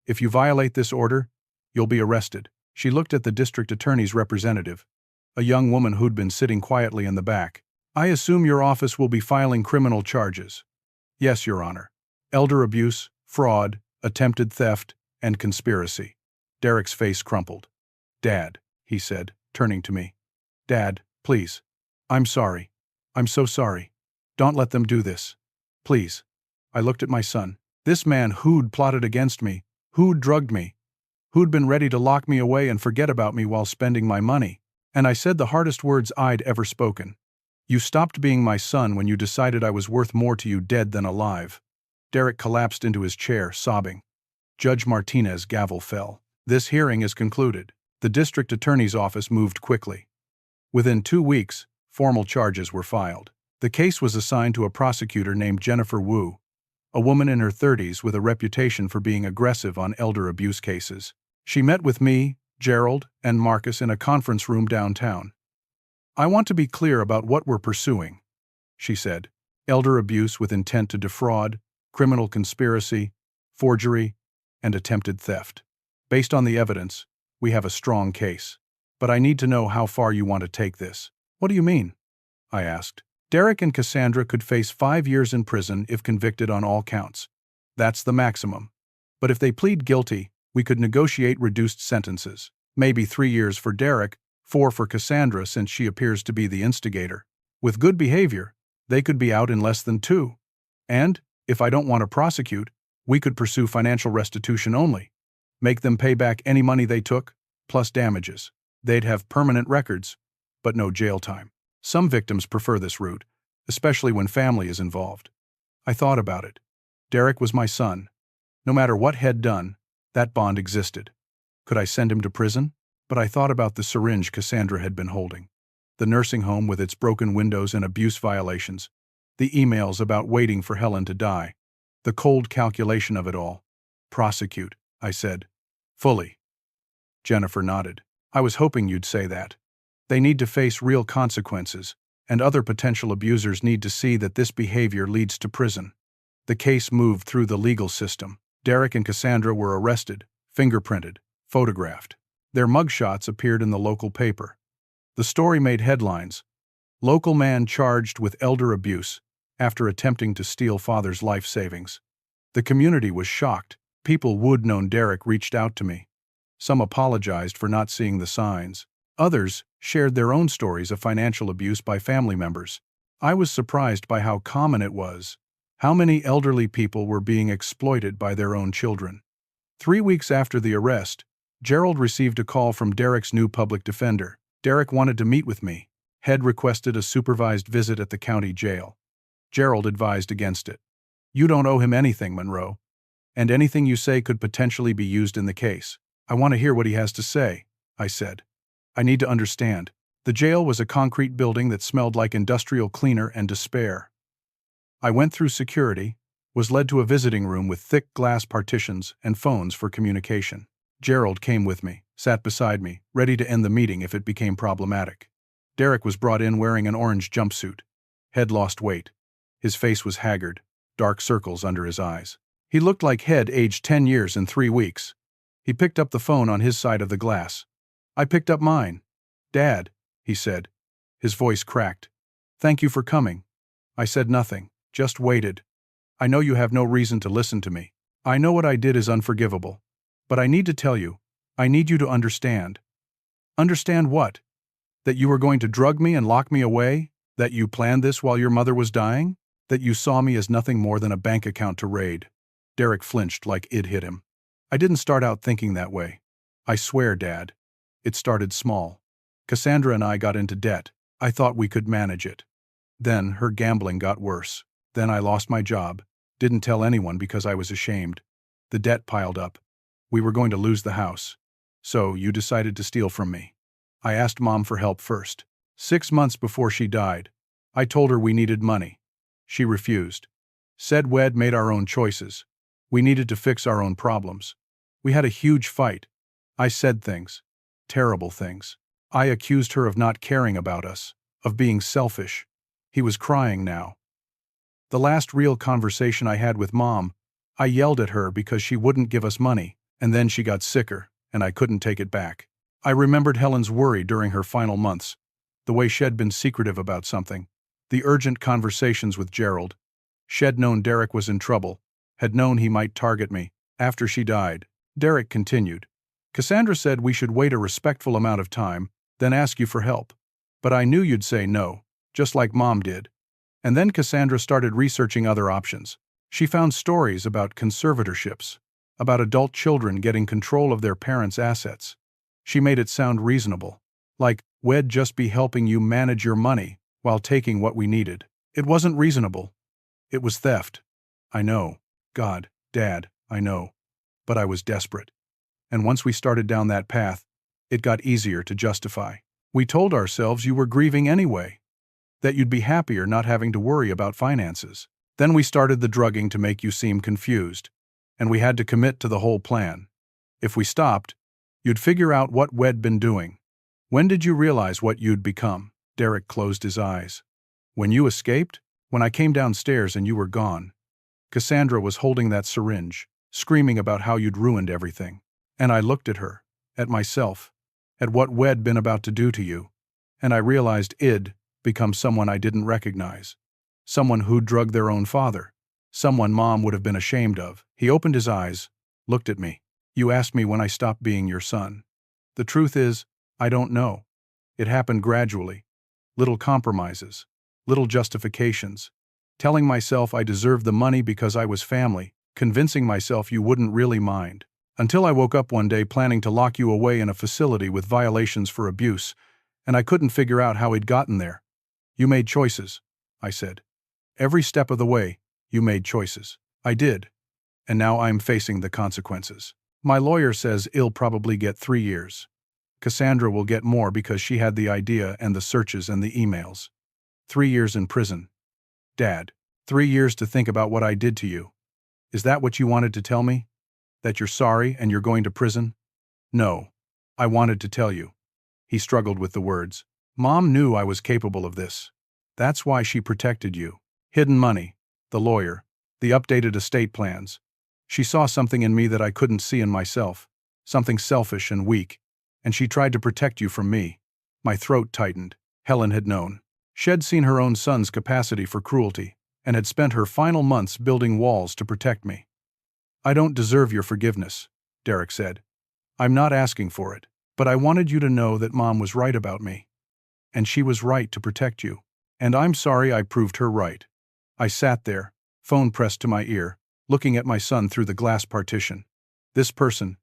If you violate this order, you'll be arrested. She looked at the district attorney's representative, a young woman who'd been sitting quietly in the back. I assume your office will be filing criminal charges. Yes, Your Honor. Elder abuse, fraud, attempted theft, and conspiracy. Derek's face crumpled. Dad, he said, turning to me. Dad, please. I'm sorry. I'm so sorry. Don't let them do this. Please. I looked at my son. This man who'd plotted against me, who'd drugged me. who'd been ready to lock me away and forget about me while spending my money. And I said the hardest words I'd ever spoken. You stopped being my son when you decided I was worth more to you dead than alive. Derek collapsed into his chair, sobbing. Judge Martinez's gavel fell. This hearing is concluded. The district attorney's office moved quickly. Within 2 weeks, formal charges were filed. The case was assigned to a prosecutor named Jennifer Wu, a woman in her 30s with a reputation for being aggressive on elder abuse cases. She met with me, Gerald, and Marcus in a conference room downtown. I want to be clear about what we're pursuing, she said. Elder abuse with intent to defraud, criminal conspiracy, forgery, and attempted theft. Based on the evidence, we have a strong case. But I need to know how far you want to take this. What do you mean? I asked. Derek and Cassandra could face 5 years in prison if convicted on all counts. That's the maximum. But if they plead guilty, we could negotiate reduced sentences. Maybe 3 years for Derek, 4 for Cassandra since she appears to be the instigator. With good behavior, they could be out in less than 2. And, if I don't want to prosecute, we could pursue financial restitution only. Make them pay back any money they took, plus damages. They'd have permanent records, but no jail time. Some victims prefer this route, especially when family is involved. I thought about it. Derek was my son. No matter what had done, that bond existed. Could I send him to prison? But I thought about the syringe Cassandra had been holding, the nursing home with its broken windows and abuse violations, the emails about waiting for Helen to die, the cold calculation of it all. Prosecute, I said. Fully. Jennifer nodded. I was hoping you'd say that. They need to face real consequences, and other potential abusers need to see that this behavior leads to prison. The case moved through the legal system. Derek and Cassandra were arrested, fingerprinted, photographed. Their mugshots appeared in the local paper. The story made headlines. Local man charged with elder abuse after attempting to steal father's life savings. The community was shocked. People who'd known Derek reached out to me. Some apologized for not seeing the signs. Others shared their own stories of financial abuse by family members. I was surprised by how common it was. How many elderly people were being exploited by their own children. 3 weeks after the arrest, Gerald received a call from Derek's new public defender. Derek wanted to meet with me. Had requested a supervised visit at the county jail. Gerald advised against it. You don't owe him anything, Monroe. And anything you say could potentially be used in the case. I want to hear what he has to say, I said. I need to understand. The jail was a concrete building that smelled like industrial cleaner and despair. I went through security, was led to a visiting room with thick glass partitions and phones for communication. Gerald came with me, sat beside me, ready to end the meeting if it became problematic. Derek was brought in wearing an orange jumpsuit. Head lost weight. His face was haggard, dark circles under his eyes. He looked like Head aged 10 years in 3 weeks. He picked up the phone on his side of the glass. I picked up mine. Dad, he said. His voice cracked. Thank you for coming. I said nothing, just waited. I know you have no reason to listen to me. I know what I did is unforgivable. But I need to tell you, I need you to understand. Understand what? That you were going to drug me and lock me away? That you planned this while your mother was dying? That you saw me as nothing more than a bank account to raid? Derek flinched like it hit him. I didn't start out thinking that way. I swear, Dad. It started small. Cassandra and I got into debt. I thought we could manage it. Then her gambling got worse. Then I lost my job. Didn't tell anyone because I was ashamed. The debt piled up. We were going to lose the house. So you decided to steal from me. I asked Mom for help first. 6 months before she died, I told her we needed money. She refused. Said we'd made our own choices. We needed to fix our own problems. We had a huge fight. I said things. Terrible things. I accused her of not caring about us, of being selfish. He was crying now. The last real conversation I had with Mom, I yelled at her because she wouldn't give us money, and then she got sicker, and I couldn't take it back. I remembered Helen's worry during her final months, the way she'd been secretive about something, the urgent conversations with Gerald. She'd known Derek was in trouble, had known he might target me. After she died, Derek continued. Cassandra said we should wait a respectful amount of time, then ask you for help. But I knew you'd say no, just like Mom did. And then Cassandra started researching other options. She found stories about conservatorships, about adult children getting control of their parents' assets. She made it sound reasonable. Like, we'd just be helping you manage your money while taking what we needed. It wasn't reasonable. It was theft. I know. God, Dad, I know. But I was desperate. And once we started down that path, it got easier to justify. We told ourselves you were grieving anyway, that you'd be happier not having to worry about finances. Then we started the drugging to make you seem confused, and we had to commit to the whole plan. If we stopped, you'd figure out what we'd been doing. When did you realize what you'd become? Derek closed his eyes. When you escaped? When I came downstairs and you were gone. Cassandra was holding that syringe, screaming about how you'd ruined everything. And I looked at her, at myself, at what we'd been about to do to you, and I realized it'd become someone I didn't recognize. Someone who'd drugged their own father. Someone Mom would have been ashamed of. He opened his eyes, looked at me. You asked me when I stopped being your son. The truth is, I don't know. It happened gradually. Little compromises. Little justifications. Telling myself I deserved the money because I was family. Convincing myself you wouldn't really mind. Until I woke up one day planning to lock you away in a facility with violations for abuse, and I couldn't figure out how he'd gotten there. You made choices, I said. Every step of the way, you made choices. I did. And now I'm facing the consequences. My lawyer says he'll probably get 3 years. Cassandra will get more because she had the idea and the searches and the emails. 3 years in prison. Dad, 3 years to think about what I did to you. Is that what you wanted to tell me? That you're sorry and you're going to prison? No. I wanted to tell you. He struggled with the words. Mom knew I was capable of this. That's why she protected you. Hidden money, the lawyer, the updated estate plans. She saw something in me that I couldn't see in myself, something selfish and weak, and she tried to protect you from me. My throat tightened. Helen had known. She'd seen her own son's capacity for cruelty, and had spent her final months building walls to protect me. I don't deserve your forgiveness, Derek said. I'm not asking for it, but I wanted you to know that Mom was right about me. And she was right to protect you. And I'm sorry I proved her right. I sat there, phone pressed to my ear, looking at my son through the glass partition. This person,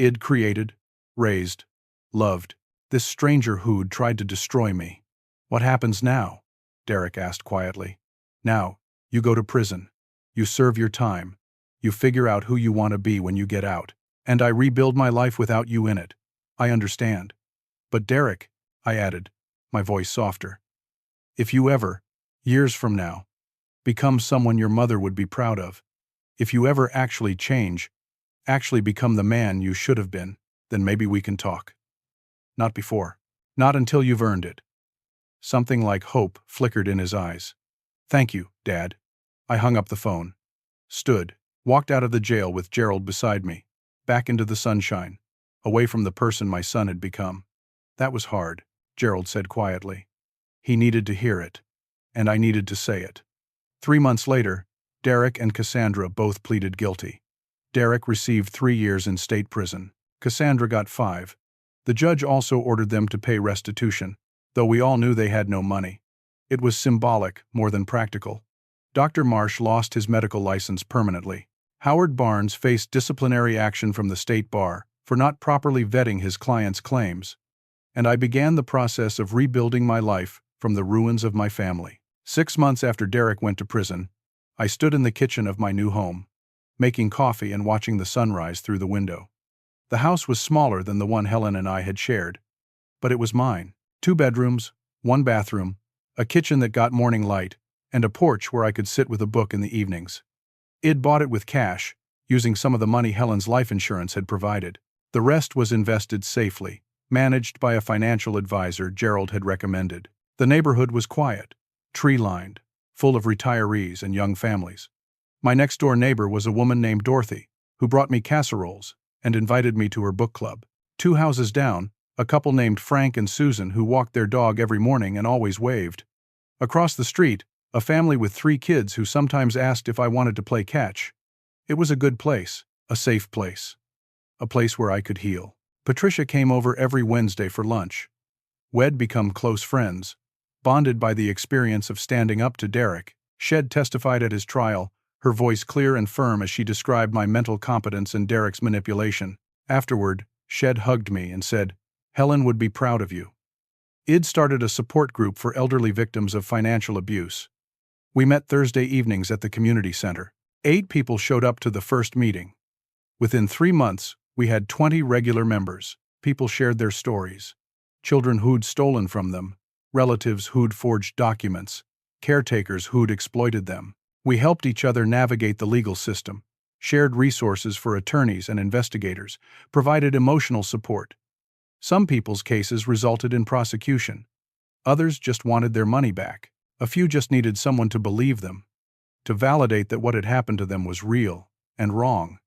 I'd created, raised, loved, this stranger who'd tried to destroy me. What happens now? Derek asked quietly. Now, you go to prison. You serve your time. You figure out who you want to be when you get out. And I rebuild my life without you in it. I understand. But Derek, I added, my voice softer. If you ever, years from now, become someone your mother would be proud of, if you ever actually change, actually become the man you should have been, then maybe we can talk. Not before. Not until you've earned it. Something like hope flickered in his eyes. Thank you, Dad. I hung up the phone. Stood. Walked out of the jail with Gerald beside me. Back into the sunshine. Away from the person my son had become. That was hard, Gerald said quietly. He needed to hear it. And I needed to say it. 3 months later, Derek and Cassandra both pleaded guilty. Derek received 3 years in state prison. Cassandra got 5. The judge also ordered them to pay restitution, though we all knew they had no money. It was symbolic more than practical. Dr. Marsh lost his medical license permanently. Howard Barnes faced disciplinary action from the state bar for not properly vetting his client's claims. And I began the process of rebuilding my life from the ruins of my family. 6 months after Derek went to prison, I stood in the kitchen of my new home, making coffee and watching the sunrise through the window. The house was smaller than the one Helen and I had shared, but it was mine. 2 bedrooms, 1 bathroom, a kitchen that got morning light, and a porch where I could sit with a book in the evenings. I'd bought it with cash, using some of the money Helen's life insurance had provided. The rest was invested safely, managed by a financial advisor Gerald had recommended. The neighborhood was quiet, tree-lined, full of retirees and young families. My next-door neighbor was a woman named Dorothy, who brought me casseroles and invited me to her book club. 2 houses down, a couple named Frank and Susan who walked their dog every morning and always waved. Across the street, a family with 3 kids who sometimes asked if I wanted to play catch. It was a good place, a safe place. A place where I could heal. Patricia came over every Wednesday for lunch. We'd become close friends, bonded by the experience of standing up to Derek. Shed testified at his trial, her voice clear and firm as she described my mental competence and Derek's manipulation. Afterward, Shed hugged me and said, "Helen would be proud of you." Id started a support group for elderly victims of financial abuse. We met Thursday evenings at the community center. 8 people showed up to the first meeting. Within 3 months, we had 20 regular members. People shared their stories. Children who'd stolen from them, relatives who'd forged documents, caretakers who'd exploited them. We helped each other navigate the legal system, shared resources for attorneys and investigators, provided emotional support. Some people's cases resulted in prosecution. Others just wanted their money back. A few just needed someone to believe them, to validate that what had happened to them was real and wrong.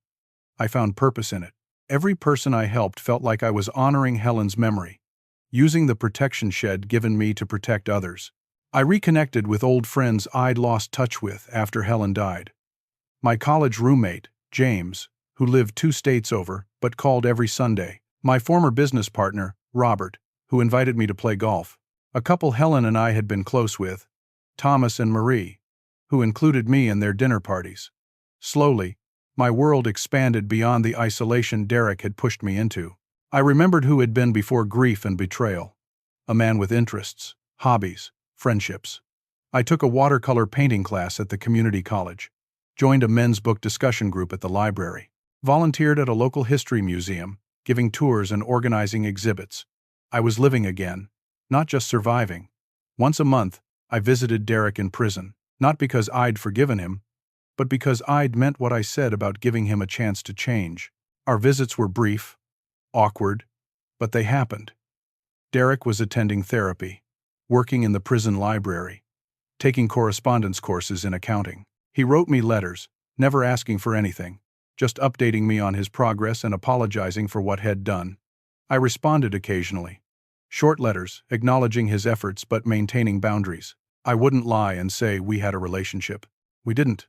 I found purpose in it. Every person I helped felt like I was honoring Helen's memory, using the protection Shed given me to protect others. I reconnected with old friends I'd lost touch with after Helen died. My college roommate, James, who lived 2 states over but called every Sunday. My former business partner, Robert, who invited me to play golf. A couple Helen and I had been close with, Thomas and Marie, who included me in their dinner parties. Slowly, my world expanded beyond the isolation Derek had pushed me into. I remembered who had been before grief and betrayal. A man with interests, hobbies, friendships. I took a watercolor painting class at the community college, joined a men's book discussion group at the library, volunteered at a local history museum, giving tours and organizing exhibits. I was living again, not just surviving. Once a month, I visited Derek in prison, not because I'd forgiven him, but because I'd meant what I said about giving him a chance to change. Our visits were brief, awkward, but they happened. Derek was attending therapy, working in the prison library, taking correspondence courses in accounting. He wrote me letters, never asking for anything, just updating me on his progress and apologizing for what he'd done. I responded occasionally. Short letters, acknowledging his efforts but maintaining boundaries. I wouldn't lie and say we had a relationship. We didn't.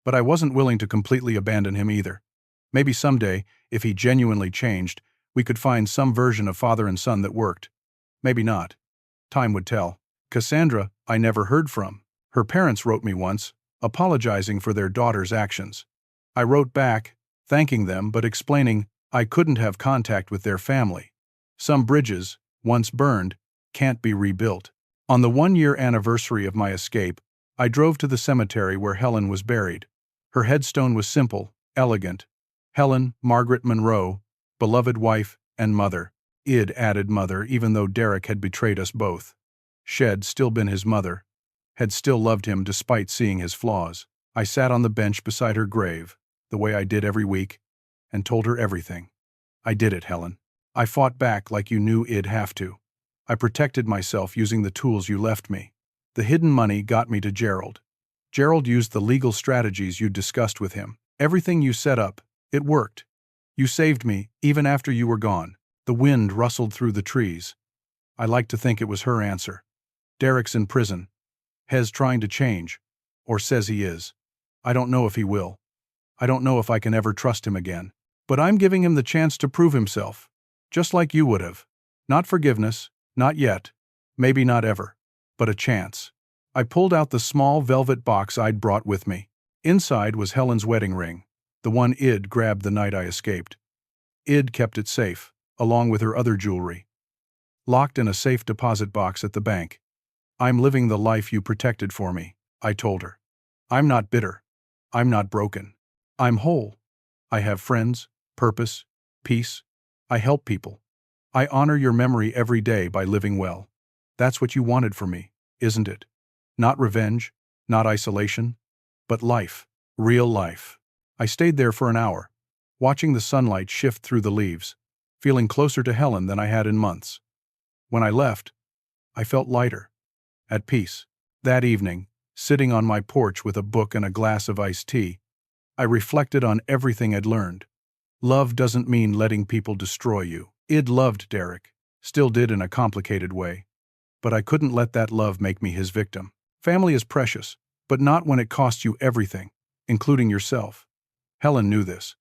But I wasn't willing to completely abandon him either. Maybe someday, if he genuinely changed, we could find some version of father and son that worked. Maybe not. Time would tell. Cassandra, I never heard from. Her parents wrote me once, apologizing for their daughter's actions. I wrote back, thanking them but explaining I couldn't have contact with their family. Some bridges, once burned, can't be rebuilt. On the 1-year anniversary of my escape, I drove to the cemetery where Helen was buried. Her headstone was simple, elegant. Helen Margaret Monroe, beloved wife and mother. Id added mother even though Derek had betrayed us both. Shed still been his mother, had still loved him despite seeing his flaws. I sat on the bench beside her grave, the way I did every week, and told her everything. I did it, Helen. I fought back like you knew I'd have to. I protected myself using the tools you left me. The hidden money got me to Gerald. Gerald used the legal strategies you'd discussed with him. Everything you set up, it worked. You saved me, even after you were gone. The wind rustled through the trees. I like to think it was her answer. Derek's in prison. Hez trying to change, or says he is. I don't know if he will. I don't know if I can ever trust him again. But I'm giving him the chance to prove himself. Just like you would have. Not forgiveness, not yet, maybe not ever, but a chance. I pulled out the small velvet box I'd brought with me. Inside was Helen's wedding ring, the one Id grabbed the night I escaped. Id kept it safe, along with her other jewelry. Locked in a safe deposit box at the bank. I'm living the life you protected for me, I told her. I'm not bitter. I'm not broken. I'm whole. I have friends, purpose, peace. I help people. I honor your memory every day by living well. That's what you wanted for me, isn't it? Not revenge, not isolation, but life, real life. I stayed there for an hour, watching the sunlight shift through the leaves, feeling closer to Helen than I had in months. When I left, I felt lighter, at peace. That evening, sitting on my porch with a book and a glass of iced tea, I reflected on everything I'd learned. Love doesn't mean letting people destroy you. Id loved Derek, still did in a complicated way. But I couldn't let that love make me his victim. Family is precious, but not when it costs you everything, including yourself. Helen knew this.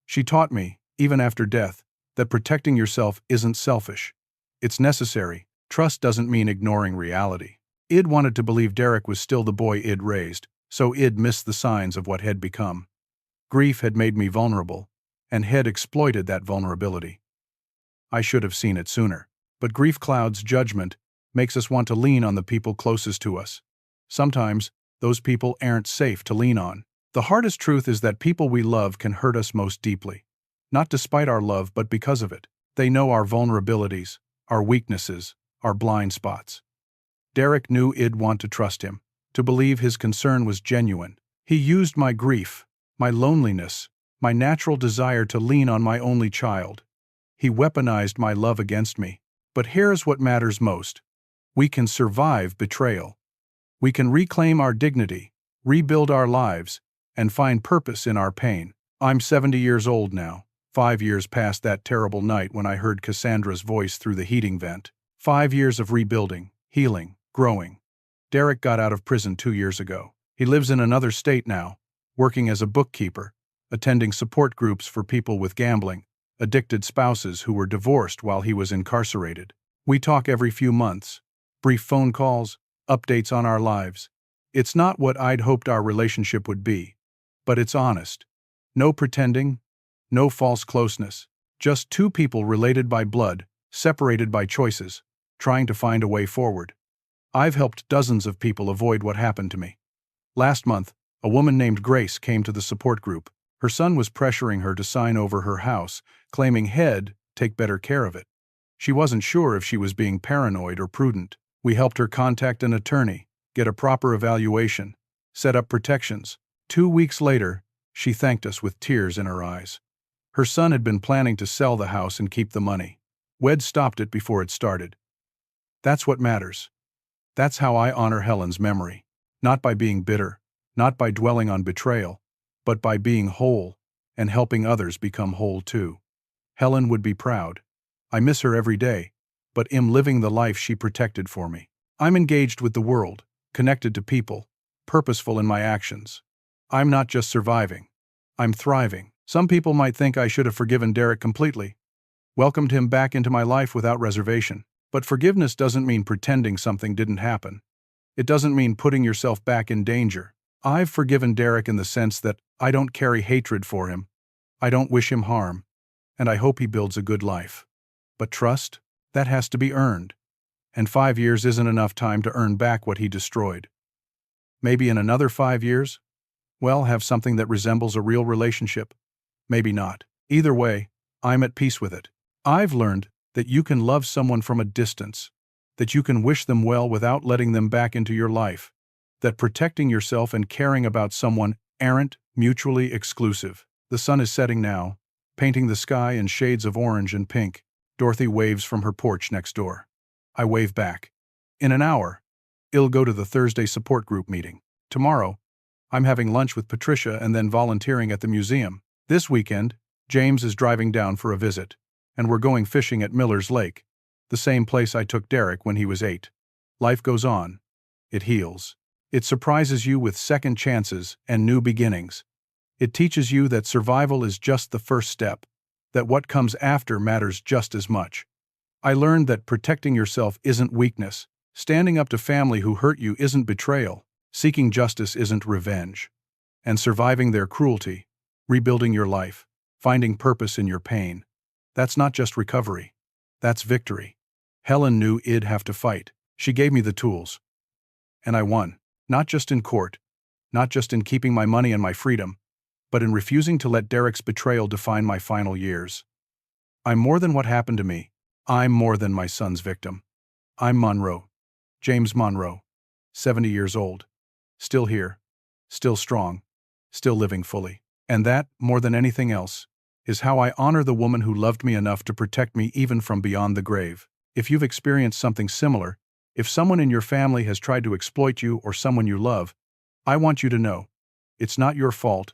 She taught me, even after death, that protecting yourself isn't selfish. It's necessary. Trust doesn't mean ignoring reality. Id wanted to believe Derek was still the boy Id raised, So id missed the signs of what had become. Grief had made me vulnerable, and had exploited that vulnerability. I should have seen it sooner. But grief clouds judgment, makes us want to lean on the people closest to us. Sometimes, those people aren't safe to lean on. The hardest truth is that people we love can hurt us most deeply. Not despite our love, but because of it. They know our vulnerabilities, our weaknesses, our blind spots. Derek knew I'd want to trust him, to believe his concern was genuine. He used my grief, my loneliness, my natural desire to lean on my only child. He weaponized my love against me. But here's what matters most. We can survive betrayal. We can reclaim our dignity, rebuild our lives, and find purpose in our pain. I'm 70 years old now, 5 years past that terrible night when I heard Cassandra's voice through the heating vent. 5 years of rebuilding, healing, growing. Derek got out of prison 2 years ago. He lives in another state now, working as a bookkeeper, attending support groups for people with gambling, addicted spouses who were divorced while he was incarcerated. We talk every few months, brief phone calls, updates on our lives. It's not what I'd hoped our relationship would be, but it's honest. No pretending, no false closeness, just two people related by blood, separated by choices, trying to find a way forward. I've helped dozens of people avoid what happened to me. Last month, a woman named Grace came to the support group. Her son was pressuring her to sign over her house, claiming he'd take better care of it. She wasn't sure if she was being paranoid or prudent. We helped her contact an attorney, get a proper evaluation, set up protections. 2 weeks later, she thanked us with tears in her eyes. Her son had been planning to sell the house and keep the money. We'd stopped it before it started. That's what matters. That's how I honor Helen's memory. Not by being bitter, not by dwelling on betrayal, but by being whole and helping others become whole too. Helen would be proud. I miss her every day, but am living the life she protected for me. I'm engaged with the world, connected to people, purposeful in my actions. I'm not just surviving. I'm thriving. Some people might think I should have forgiven Derek completely, welcomed him back into my life without reservation. But forgiveness doesn't mean pretending something didn't happen. It doesn't mean putting yourself back in danger. I've forgiven Derek in the sense that I don't carry hatred for him. I don't wish him harm, and I hope he builds a good life. But trust? That has to be earned. And 5 years isn't enough time to earn back what he destroyed. Maybe in another 5 years? Well, have something that resembles a real relationship. Maybe not. Either way, I'm at peace with it. I've learned that you can love someone from a distance, that you can wish them well without letting them back into your life, that protecting yourself and caring about someone aren't mutually exclusive. The sun is setting now, painting the sky in shades of orange and pink. Dorothy waves from her porch next door. I wave back. In an hour, I'll go to the Thursday support group meeting. Tomorrow, I'm having lunch with Patricia and then volunteering at the museum. This weekend, James is driving down for a visit, and we're going fishing at Miller's Lake, the same place I took Derek when he was 8. Life goes on. It heals. It surprises you with second chances and new beginnings. It teaches you that survival is just the first step, that what comes after matters just as much. I learned that protecting yourself isn't weakness, standing up to family who hurt you isn't betrayal, seeking justice isn't revenge, and surviving their cruelty, rebuilding your life, finding purpose in your pain, that's not just recovery. That's victory. Helen knew I'd have to fight. She gave me the tools. And I won. Not just in court, not just in keeping my money and my freedom, but in refusing to let Derek's betrayal define my final years. I'm more than what happened to me. I'm more than my son's victim. I'm Monroe. James Monroe. 70 years old. Still here. Still strong. Still living fully. And that, more than anything else, is how I honor the woman who loved me enough to protect me even from beyond the grave. If you've experienced something similar, if someone in your family has tried to exploit you or someone you love, I want you to know, it's not your fault,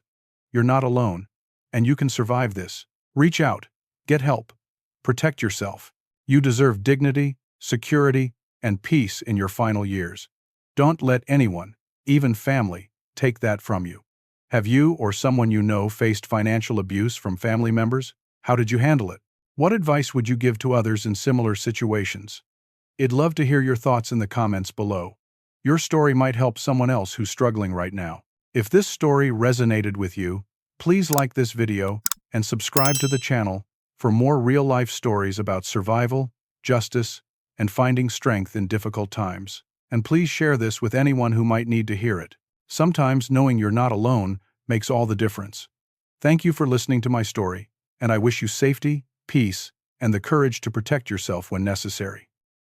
you're not alone, and you can survive this. Reach out, get help, protect yourself. You deserve dignity, security, and peace in your final years. Don't let anyone, even family, take that from you. Have you or someone you know faced financial abuse from family members? How did you handle it? What advice would you give to others in similar situations? I'd love to hear your thoughts in the comments below. Your story might help someone else who's struggling right now. If this story resonated with you, please like this video and subscribe to the channel for more real-life stories about survival, justice, and finding strength in difficult times. And please share this with anyone who might need to hear it. Sometimes knowing you're not alone makes all the difference. Thank you for listening to my story, and I wish you safety, peace, and the courage to protect yourself when necessary.